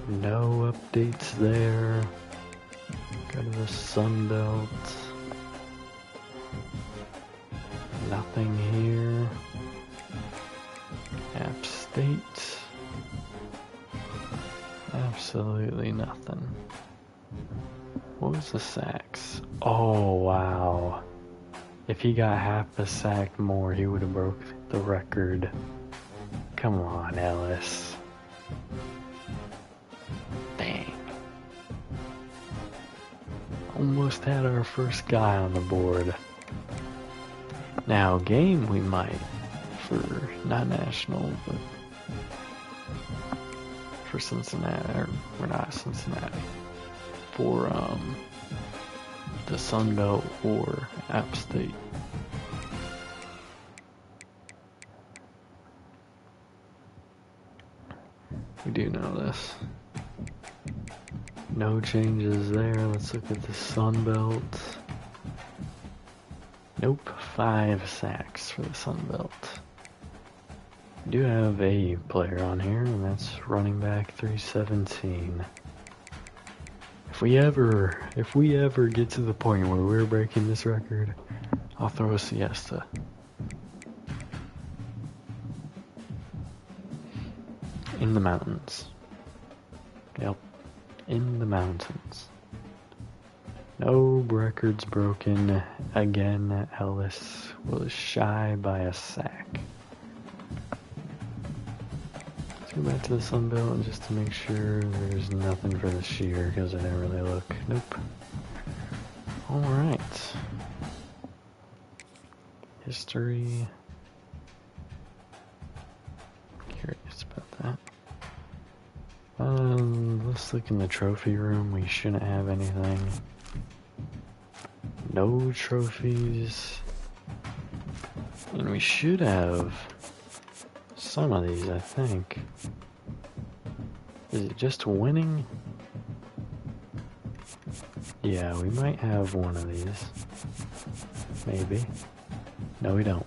No updates there. Go to the Sun Belt. Nothing here. App State. Absolutely nothing. What was the sacks? Oh, wow. If he got half a sack more, he would have broke the record. Come on, Ellis. Dang. Almost had our first guy on the board. Now, game we might, for not national, but for Cincinnati, or we're not Cincinnati, for the Sun Belt or App State. We do know this. No changes there. Let's look at the Sun Belt. Nope, 5 sacks for the Sun Belt. We do have a player on here, and that's running back 317. If we ever get to the point where we're breaking this record, I'll throw a siesta. In the mountains. Yep, in the mountains. No records broken. Again, Ellis was shy by a sack. Let's go back to the Sun Belt just to make sure there's nothing for this year, because I didn't really look. Nope. Alright. History. Curious about that. Let's look in the trophy room. We shouldn't have anything. No trophies. And we should have some of these, I think. Is it just winning? Yeah, we might have one of these. Maybe. No, we don't.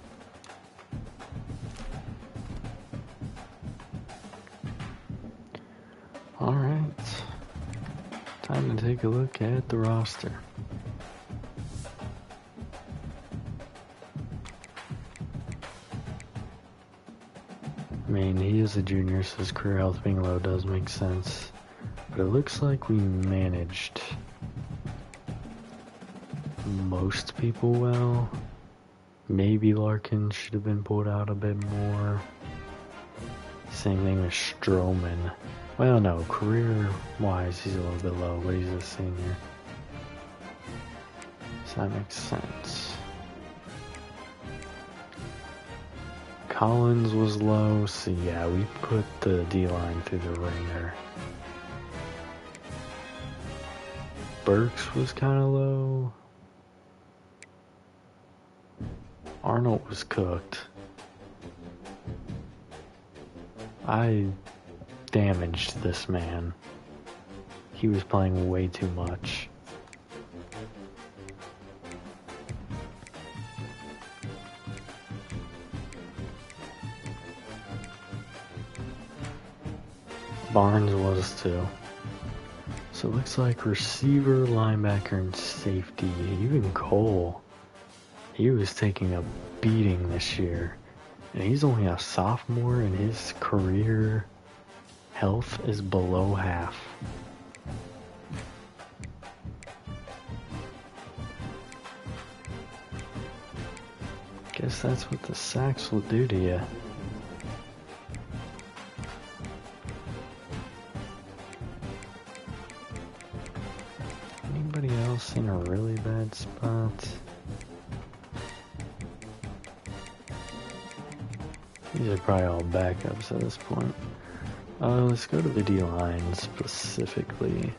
Alright. Time to take a look at the roster. I mean, he is a junior, so his career health being low does make sense. But it looks like we managed most people well. Maybe Larkin should have been pulled out a bit more. Same thing with Stroman. Well, no, career-wise, he's a little bit low, but he's a senior. So that makes sense. Collins was low, so yeah, we put the D-line through the ringer. Burks was kind of low. Arnold was cooked. I damaged this man. He was playing way too much. Barnes was too. So it looks like receiver, linebacker, and safety. Even Cole. He was taking a beating this year. And he's only a sophomore and his career health is below half. Guess that's what the sacks will do to you. Anybody else in a really bad spot? These are probably all backups at this point. Let's go to the D-line specifically.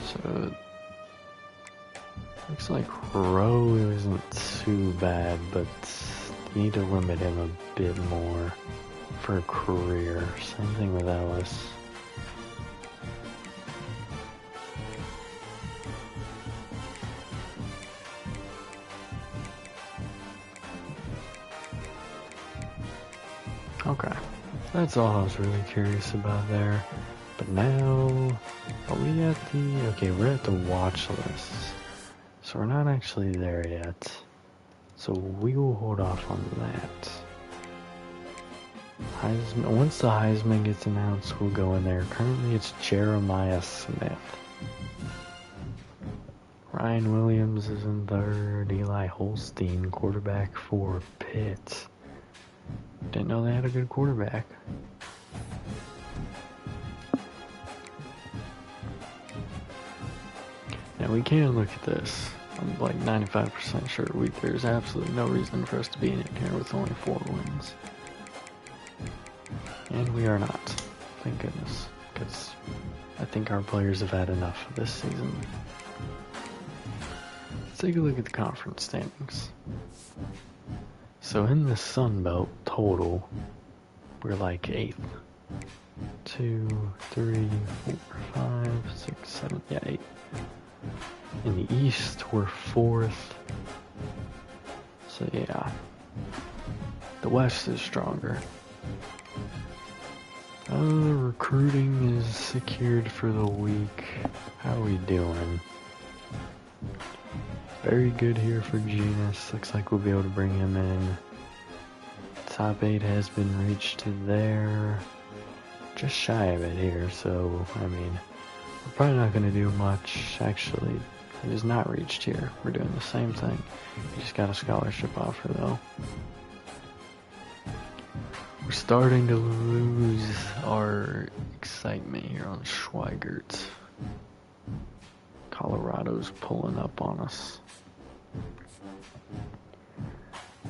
So, looks like Rowe isn't too bad, but need to limit him a bit more for a career. Same thing with Ellis. Okay, that's all I was really curious about there. But now, are we at the... Okay, we're at the watch list. So we're not actually there yet. So we will hold off on that. Heisman, once the Heisman gets announced, we'll go in there. Currently it's Jeremiah Smith. Ryan Williams is in third. Eli Holstein, quarterback for Pitt. Didn't know they had a good quarterback. Now we can look at this. I'm like 95% sure there's absolutely no reason for us to be in it here with only 4 wins. And we are not. Thank goodness. Because I think our players have had enough this season. Let's take a look at the conference standings. So in the Sun Belt total, we're like 8th. 2, 3, 4, 5, 6, 7, yeah, 8. In the East, we're 4th. So yeah, the West is stronger. Recruiting is secured for the week. How are we doing? Very good here for Genus. Looks like we'll be able to bring him in. Top 8 has been reached there. Just shy of it here, so, I mean, we're probably not going to do much. Actually, it is not reached here. We're doing the same thing. We just got a scholarship offer, though. We're starting to lose our excitement here on Schweigert. Colorado's pulling up on us.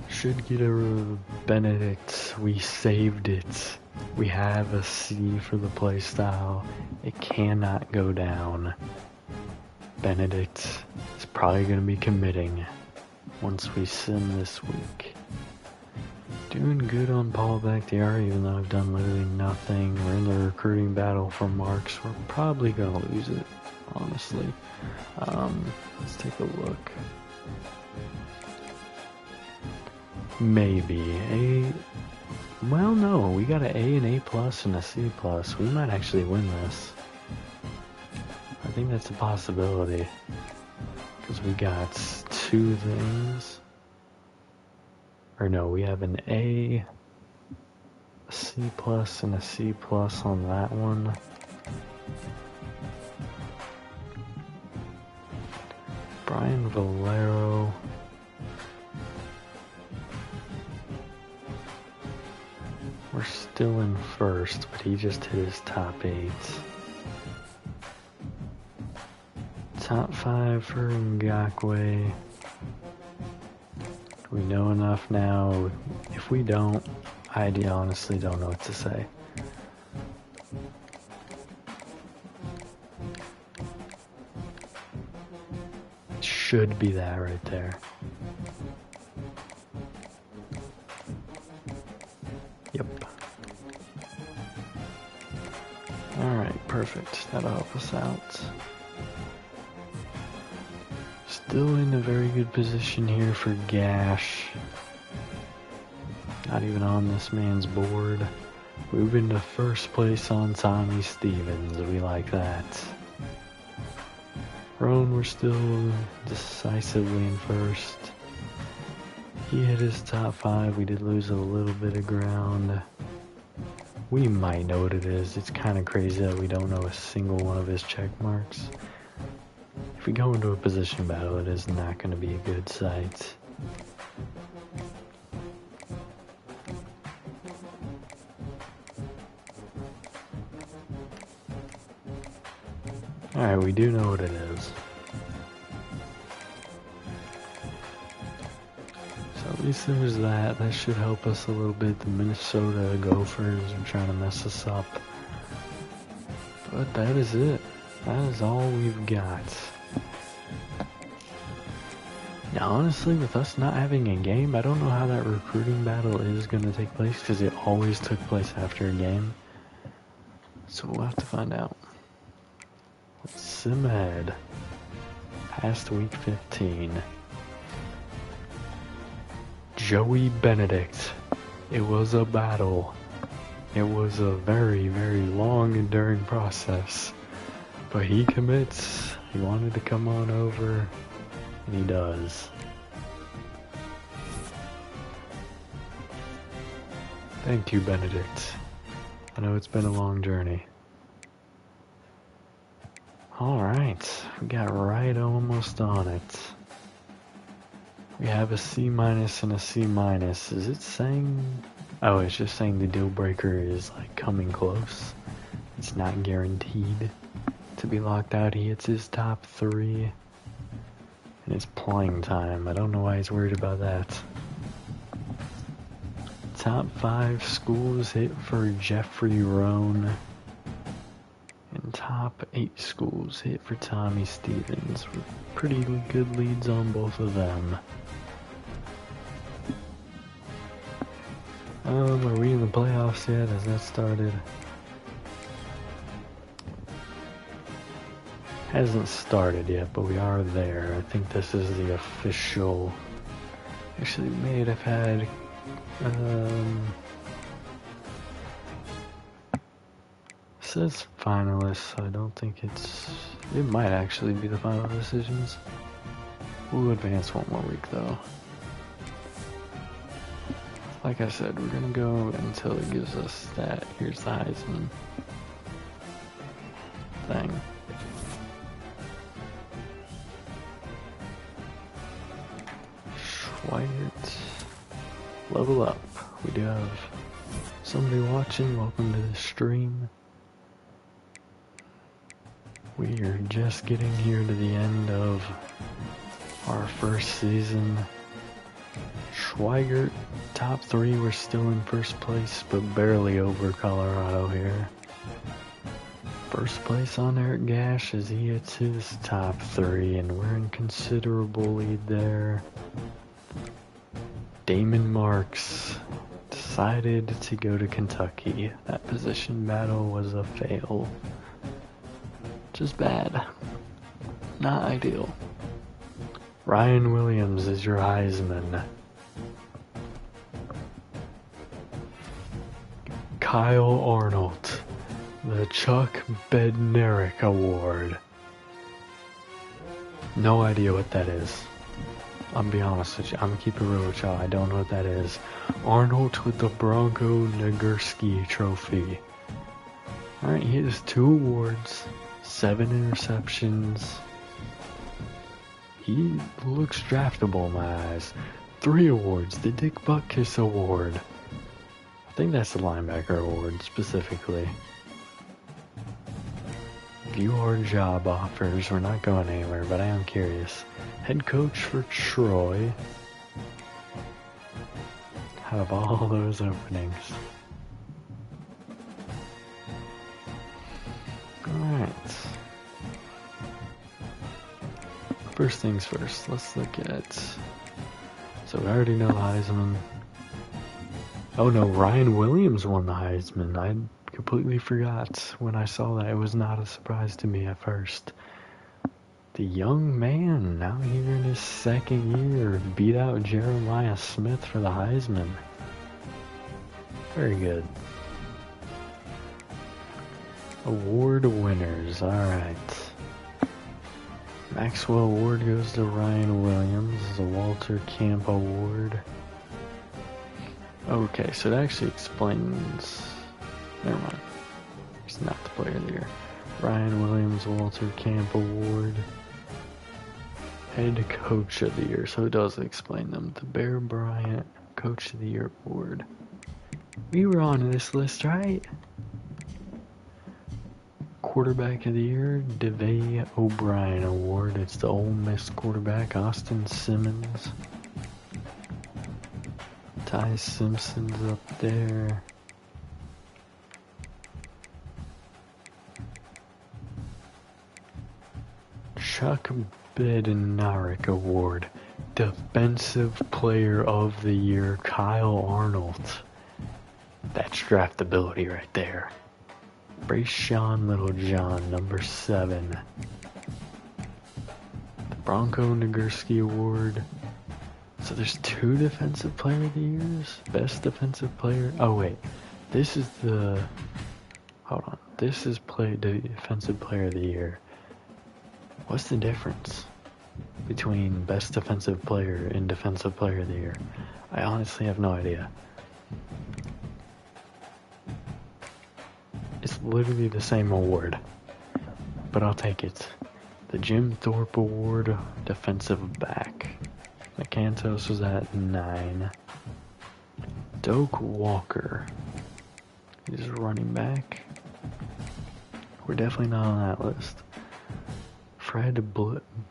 Should get a Benedict. We saved it. We have a C for the play style. It cannot go down. Benedict is probably going to be committing once we send this week. Doing good on Paul Bakhtiari, even though I've done literally nothing. We're in the recruiting battle for Marks. We're probably going to lose it, honestly. Let's take a look. Maybe a... Well, no, we got an A, an A+, and a C+. We might actually win this. I think that's a possibility. Because we got 2 things. Or no, we have an A, a C plus and a C plus on that one. Brian Valero. We're still in first, but he just hit his top 8. Top 5 for Ngakwe. Do we know enough now? If we don't, I honestly don't know what to say. Should be that right there. Yep. Alright, perfect. That'll help us out. Still in a very good position here for Gash. Not even on this man's board. Moving to first place on Tommy Stevens. We like that. Roan, we're still decisively in first. He hit his top 5. We did lose a little bit of ground. We might know what it is. It's kind of crazy that we don't know a single one of his check marks. If we go into a position battle, it is not going to be a good sight. Alright, we do know what it is. So at least there was that. That should help us a little bit. The Minnesota Gophers are trying to mess us up. But that is it. That is all we've got. Now honestly, with us not having a game, I don't know how that recruiting battle is going to take place, because it always took place after a game. So we'll have to find out. Sim ahead. Past week 15. Joey Benedict. It was a battle. It was a very, very long, enduring process. But he commits. He wanted to come on over. And he does. Thank you, Benedict. I know it's been a long journey. Alright, we got right almost on it. We have a C minus and a C minus. Is it saying... Oh, it's just saying the deal breaker is like coming close. It's not guaranteed to be locked out. He hits his top 3. And it's playing time. I don't know why he's worried about that. Top 5 schools hit for Jeffrey Roan. And top 8 schools hit for Tommy Stevens. With pretty good leads on both of them. Are we in the playoffs yet? Has that started? Hasn't started yet, but we are there. I think this is the official. Actually, may have had. Says finalists, so I don't think it's. It might actually be the final decisions. We'll advance one more week though. Like I said, we're gonna go until it gives us that. Here's the Heisman thing. Schweigert, level up. We do have somebody watching. Welcome to the stream. We are just getting here to the end of our first season. Schweigert, top 3. We're still in first place, but barely over Colorado here. First place on Eric Gash as he hits his top 3, and we're in considerable lead there. Damon Marks decided to go to Kentucky. That position battle was a fail. Just bad. Not ideal. Ryan Williams is your Heisman. Kyle Arnold, the Chuck Bednarik Award. No idea what that is. I'll be honest with you. I'm gonna keep it real with y'all. I don't know what that is. Arnold with the Bronco Nagurski Trophy. Alright, he has 2 awards, 7 interceptions. He looks draftable in my eyes. 3 awards, the Dick Butkus Award. I think that's the linebacker award specifically. View our job offers. We're not going anywhere, but I am curious. Head coach for Troy. Out of all those openings. Alright. First things first, let's look at... So we already know Heisman. Oh no, Ryan Williams won the Heisman. I completely forgot when I saw that. It was not a surprise to me at first. The young man, now here in his 2nd year, beat out Jeremiah Smith for the Heisman. Very good. Award winners, alright. Maxwell Award goes to Ryan Williams. This is a Walter Camp Award. Okay, so it actually explains... Never mind. He's not the player of the year. Ryan Williams Walter Camp Award. Head Coach of the Year. So it does explain them. The Bear Bryant Coach of the Year Award. We were on this list, right? Quarterback of the Year, DeVay O'Brien Award. It's the Ole Miss quarterback, Austin Simmons. Ty Simpson's up there. Chuck Bednarik Award, Defensive Player of the Year, Kyle Arnold. That's draftability right there. Brayshawn Littlejohn, number 7. The Bronco Nagurski Award. So there's 2 Defensive Player of the Years? Best Defensive Player? Oh wait, this is the... Hold on. This is Defensive Player of the Year. What's the difference between Best Defensive Player and Defensive Player of the Year? I honestly have no idea. It's literally the same award, but I'll take it. The Jim Thorpe Award, Defensive Back. McCantos was at 9. Doak Walker. He's a running back. We're definitely not on that list. Fred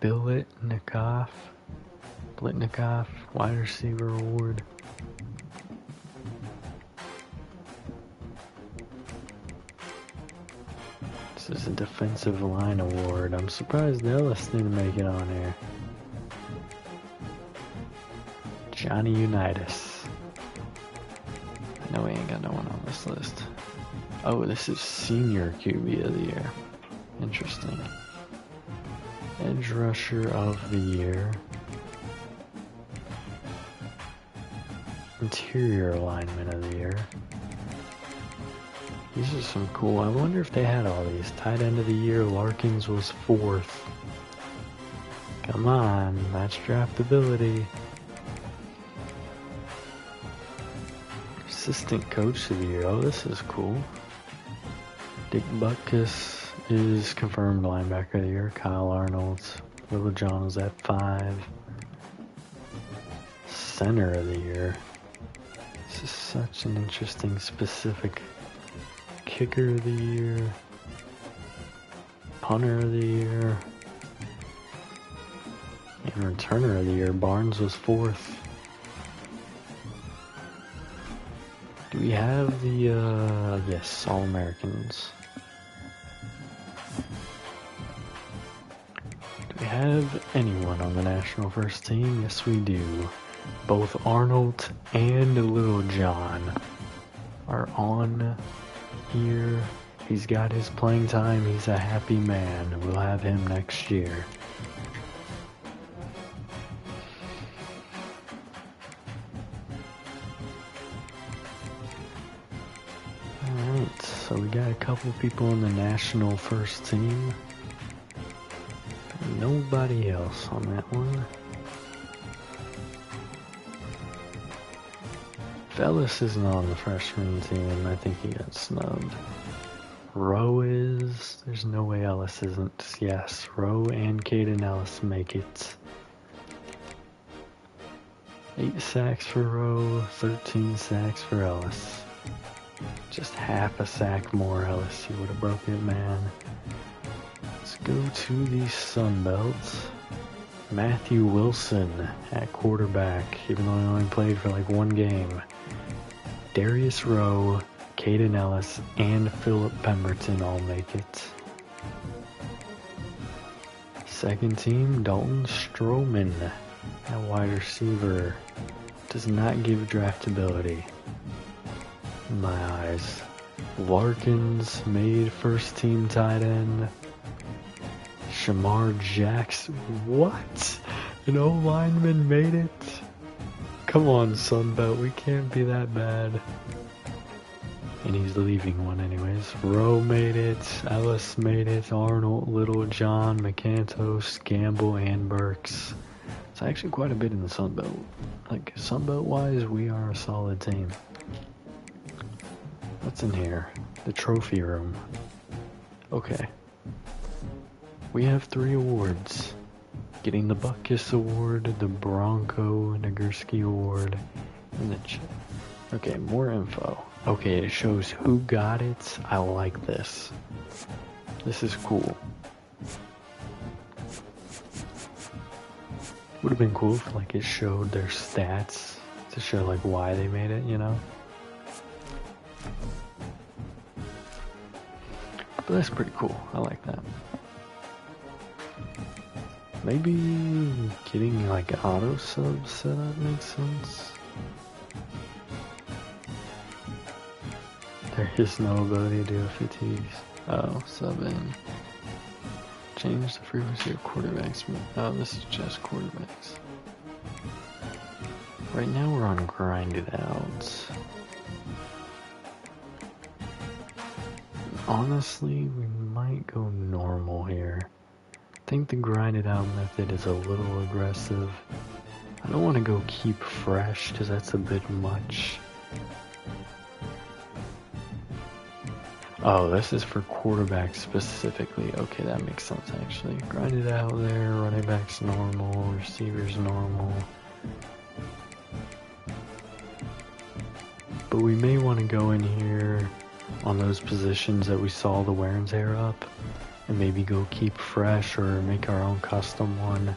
Biletnikoff, Wide Receiver Award. This is a Defensive Line Award. I'm surprised Ellis didn't make it on here. Johnny Unitas. I know we ain't got no one on this list. Oh, this is Senior QB of the Year. Interesting. Edge Rusher of the Year. Interior Lineman of the Year. These are some cool. I wonder if they had all these. Tight End of the Year, Larkins was 4th. Come on, that's draftability. Assistant Coach of the Year. Oh, this is cool. Dick Butkus is confirmed Linebacker of the Year. Kyle Arnold. Littlejohn was at 5. Center of the Year. This is such an interesting, specific. Kicker of the Year. Punter of the Year. And Returner of the Year. Barnes was 4th. Do we have the, yes, All-Americans. Do we have anyone on the national first team? Yes, we do. Both Arnold and Littlejohn are on here. He's got his playing time. He's a happy man. We'll have him next year. Alright, so we got a couple people on the national first team. Nobody else on that one. If Ellis isn't on the freshman team, I think he got snubbed. Rowe is... There's no way Ellis isn't. Yes, Rowe and Caden Ellis make it. 8 sacks for Rowe, 13 sacks for Ellis. Just half a sack more, Ellis. You would have broke it, man. Let's go to the Sun Belt. Matthew Wilson at quarterback, even though he only played for like 1 game. Darius Rowe, Caden Ellis, and Philip Pemberton all make it. Second team, Dalton Stroman at wide receiver. Does not give draftability. In my eyes. Larkins made first team tight end. Shamar Jackson. What? An O-lineman made it? Come on, Sunbelt. We can't be that bad. And he's leaving one anyways. Rowe made it. Ellis made it. Arnold, Littlejohn, McCantos, Gamble, and Burks. It's actually quite a bit in the Sunbelt. Like, Sunbelt-wise, we are a solid team. What's in here? The trophy room. Okay. We have 3 awards. Getting the Butkus Award, the Bronco Nagurski Award, and the... Okay, more info. Okay, it shows who got it. I like this. This is cool. Would have been cool if like it showed their stats to show like why they made it, you know? But that's pretty cool. I like that. Maybe getting like auto subs set up makes sense. There is no ability to do fatigues. Oh, sub in. Change the frequency of quarterbacks. Oh, this is just quarterbacks. Right now we're on grind it out. Honestly, we might go normal here. I think the grind it out method is a little aggressive. I don't want to go keep fresh because that's a bit much. Oh, this is for quarterbacks specifically. Okay, that makes sense actually. Grind it out there, running backs normal, receivers normal. But we may want to go in here on those positions that we saw the wear and tear up and maybe go keep fresh or make our own custom one.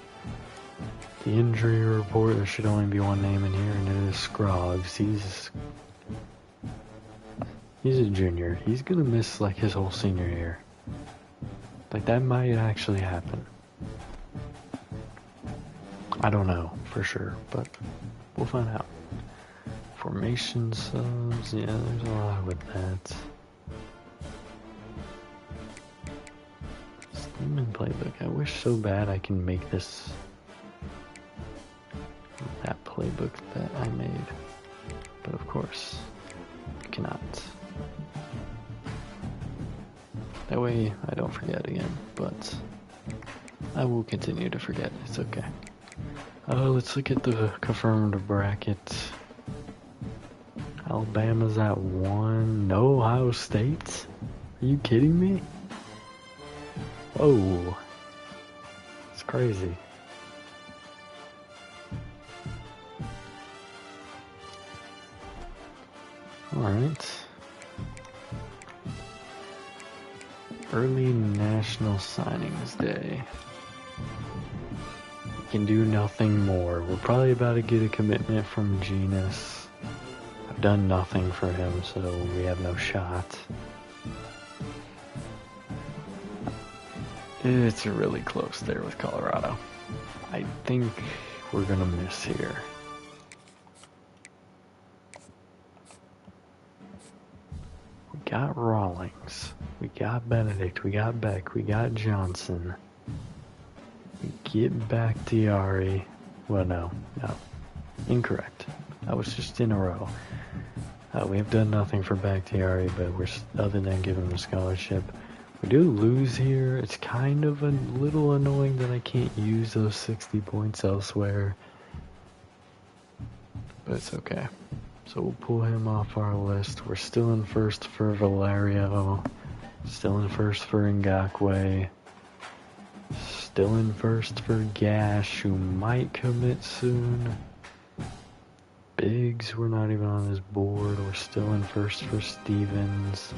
The injury report, there should only be one name in here, and it is Scroggs. He's a junior. He's gonna miss like his whole senior year. Like that might actually happen. I don't know for sure, but we'll find out. Formation subs, yeah, there's a lot with that. Steam and playbook. I wish so bad I can make this that playbook that I made, but of course I cannot. That way I don't forget again, but I will continue to forget. It's okay. Let's look at the confirmed bracket. Alabama's at 1. No, Ohio State? Are you kidding me? Whoa. It's crazy. Alright. Early National Signings Day. We can do nothing more. We're probably about to get a commitment from Genus. I've done nothing for him, so we have no shot. It's really close there with Colorado. I think we're gonna miss here. We got Rawlings. We got Benedict, we got Beck, we got Johnson. We get back Diari. Well, no. Incorrect. That was just in a row. We have done nothing for Bakhtiari, but we're other than giving him a scholarship. We do lose here. It's kind of a little annoying that I can't use those 60 points elsewhere. But it's okay. So we'll pull him off our list. We're still in first for Valerio. Still in first for Ngakwe. Still in first for Gash, who might commit soon. Biggs, we're not even on his board. We're still in first for Stevens.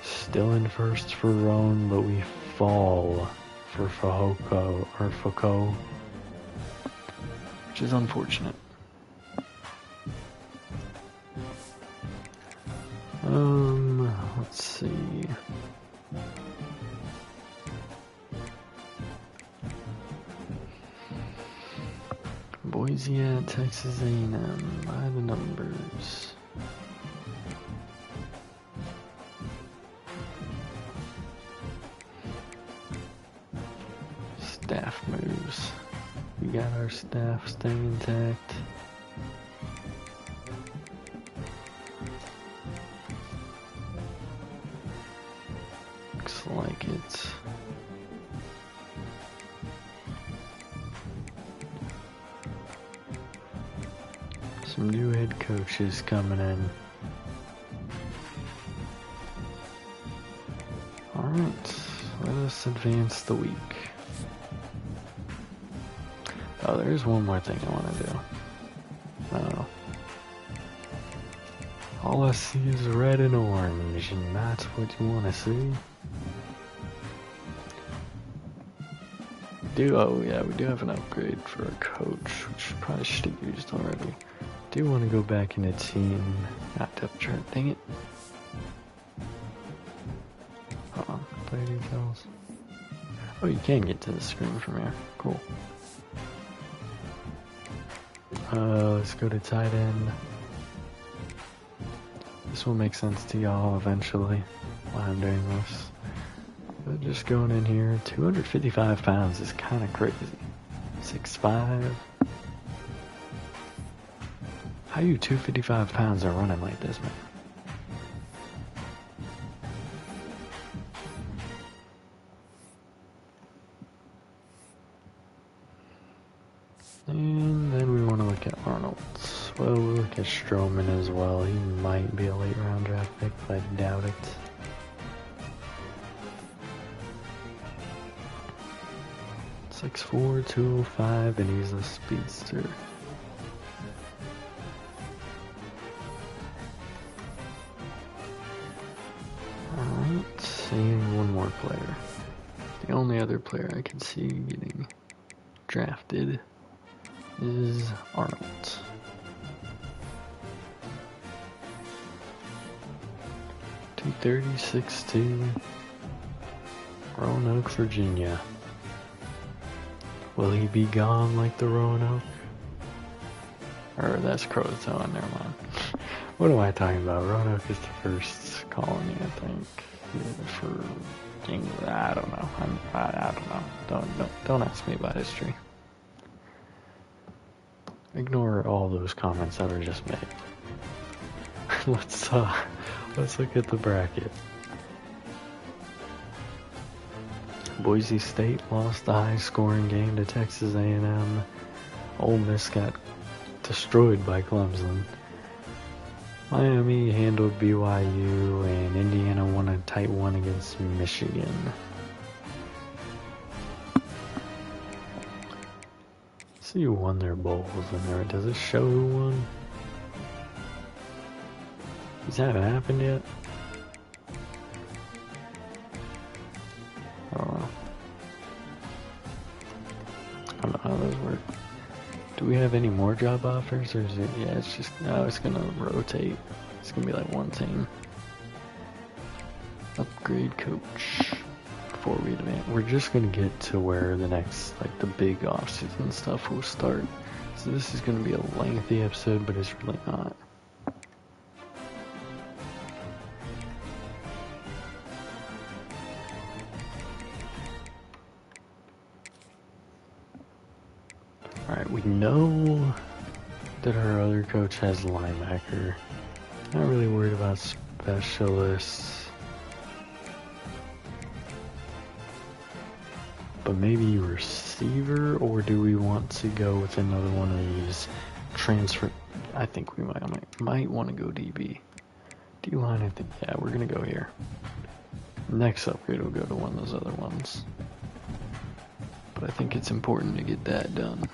Still in first for Roan, but we fall for Foucault, which is unfortunate. Let's see. Boise at Texas A&M by the numbers. Staff moves. We got our staff staying intact. Looks like it. Some new head coaches coming in. Alright, let us advance the week. Oh, there's one more thing I want to do. All I see is red and orange, and that's what you want to see. Oh yeah, we do have an upgrade for a coach, which probably should have used already. Do want to go back in a team, not depth chart, dang it. Hold on, player details. Oh, you can get to the screen from here, cool. Let's go to tight end. This will make sense to y'all eventually while I'm doing this. But just going in here, 255 pounds is kind of crazy. 6'5". How you 255 pounds are running like this, man? And then we want to look at Arnold. Well, we'll look at Stroman as well. He might be a late round draft pick, but I doubt it. It's 6'4", 205, and he's a speedster. Alright, and one more player. The only other player I can see getting drafted is Arnold. 236-2, Roanoke, Virginia. Will he be gone like the Roanoke? Or that's Croatoan, never mind. What am I talking about? Roanoke is the first colony, I think. For England, I don't know. I don't know. Don't ask me about history. Ignore all those comments that were just made. Let's look at the bracket. Boise State lost the high-scoring game to Texas A&M. Ole Miss got destroyed by Clemson. Miami handled BYU, and Indiana won a tight one against Michigan. See who won their bowls in there. Does it show who won? Has that happened yet? I don't know how those work. Do we have any more job offers, or is it? Yeah, it's just no. It's gonna rotate. It's gonna be like one team. Upgrade coach. Before we advance, we're just gonna get to where the next, like the big off-season stuff will start. So this is gonna be a lengthy episode, but it's really not. Alright, we know that our other coach has linebacker. Not really worried about specialists. But maybe receiver, or do we want to go with another one of these I think we might want to go DB. D-line, I think, yeah, we're going to go here. Next upgrade will go to one of those other ones. But I think it's important to get that done.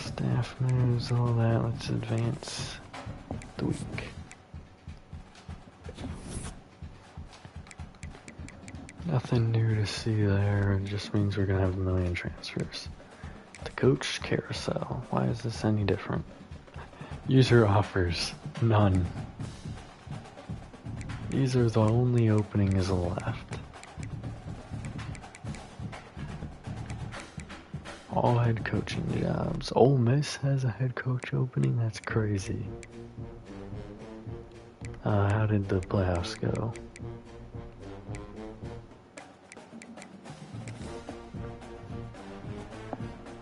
Staff moves, all that. Let's advance the week. Nothing new to see there. It just means we're going to have 1 million transfers. The coach carousel. Why is this any different? User offers. None. These are the only openings left. All head coaching jobs. Ole Miss has a head coach opening? That's crazy. How did the playoffs go?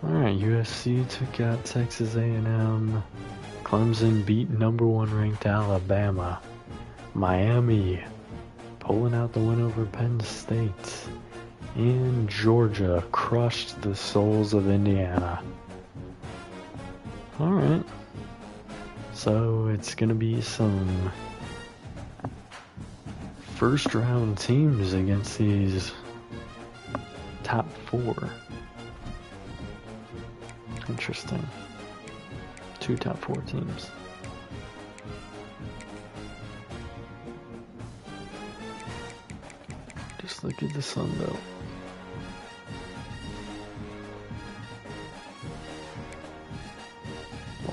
Alright, USC took out Texas A&M. Clemson beat #1 ranked Alabama. Miami pulling out the win over Penn State. And Georgia crushed the souls of Indiana. Alright. So it's going to be some first round teams against these top 4. Interesting. 2 top 4 teams. Just look at the Sun Belt.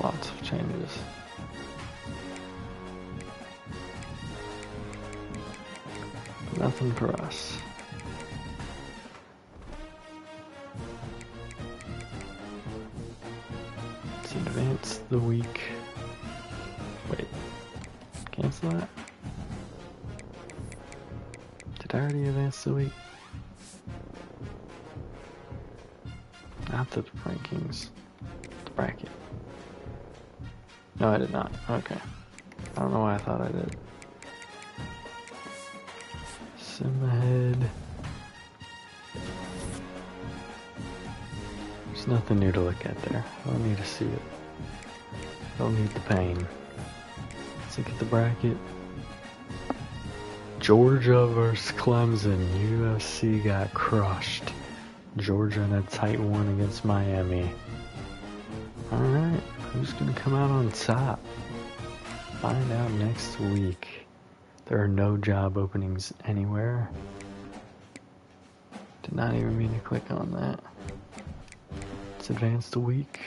Lots of changes. But nothing for us. Let's advance the week. Wait. Cancel that? Did I already advance the week? Not the rankings. The bracket. No, I did not. Okay. I don't know why I thought I did. Sim ahead. There's nothing new to look at there. I don't need to see it. I don't need the pain. Let's look at the bracket. Georgia versus Clemson. USC got crushed. Georgia in a tight one against Miami. Alright, who's going to come out on top? Find out next week. There are no job openings anywhere. Did not even mean to click on that. Let's advance the week.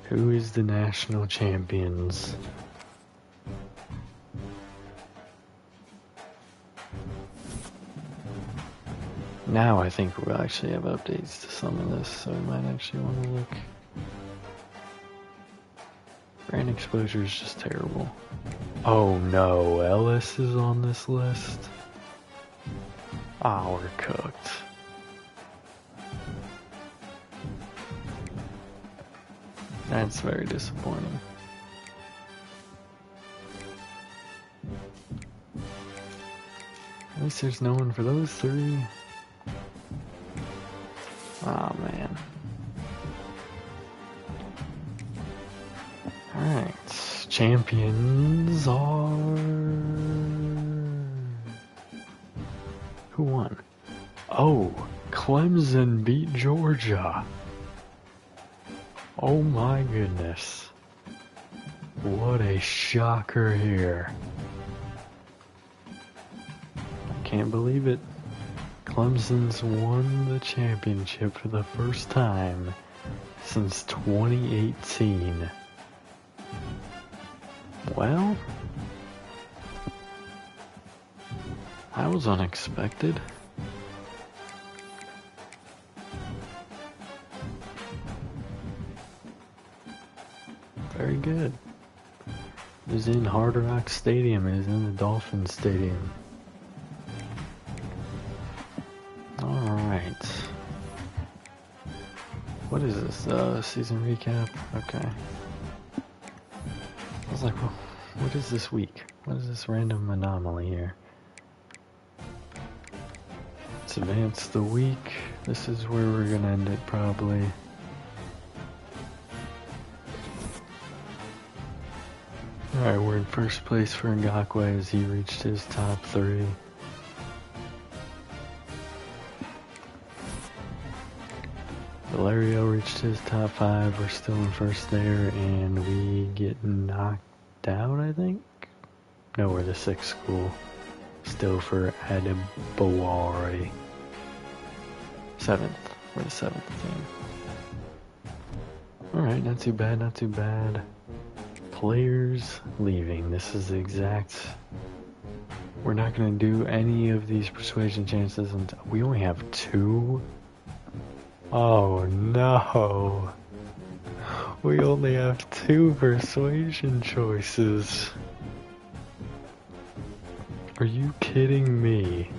Who is the national champions? Now I think we'll actually have updates to some of this, so we might actually want to look. Brand exposure is just terrible. Oh no, Ellis is on this list. Ah, we're cooked. That's very disappointing. At least there's no one for those 3. Oh man. Alright. Champions are... Who won? Oh, Clemson beat Georgia. Oh my goodness. What a shocker here. I can't believe it. Clemson's won the championship for the first time since 2018. Well, that was unexpected. Very good. It is in Hard Rock Stadium. It is in the Dolphins Stadium. Alright. What is this? Season recap? Okay. I was like, well, what is this week? What is this random anomaly here? Let's advance the week. This is where we're gonna end it probably. Alright, we're in first place for Ngakwe as he reached his top 3. Valerio reached his top 5. We're still in first there, and we get knocked out, I think? No, we're the 6th school. Still for Adibawari. 7th. We're the 7th team. Alright, not too bad, not too bad. Players leaving. This is the exact... We're not going to do any of these persuasion chances until... We only have 2? Oh no! We only have 2 persuasion choices. Are you kidding me?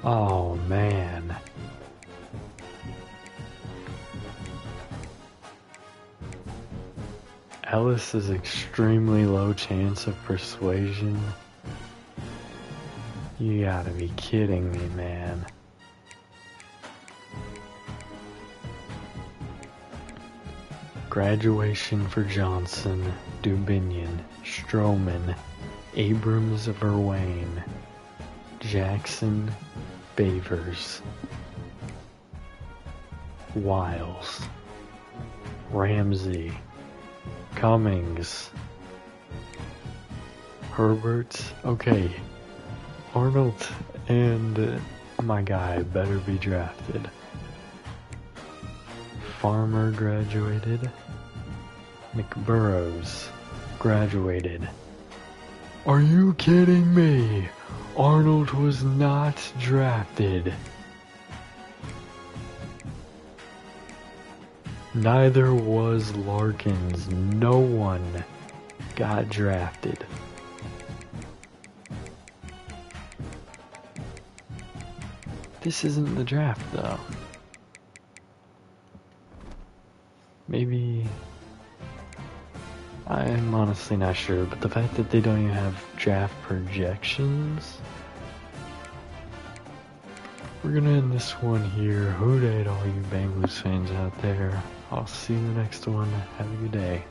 Oh man. Ellis is extremely low chance of persuasion. You gotta be kidding me, man. Graduation for Johnson, Dubinian, Stroman, Abrams of Verwain, Jackson, Bavers, Wiles, Ramsey, Cummings, Herbert, okay, Arnold and my guy better be drafted. Farmer graduated. McBurrows graduated. Are you kidding me? Arnold was not drafted. Neither was Larkins. No one got drafted. This isn't the draft, though. Maybe... I'm honestly not sure, but the fact that they don't even have draft projections... We're gonna end this one here. Who dey to all you Bengals fans out there. I'll see you in the next one. Have a good day.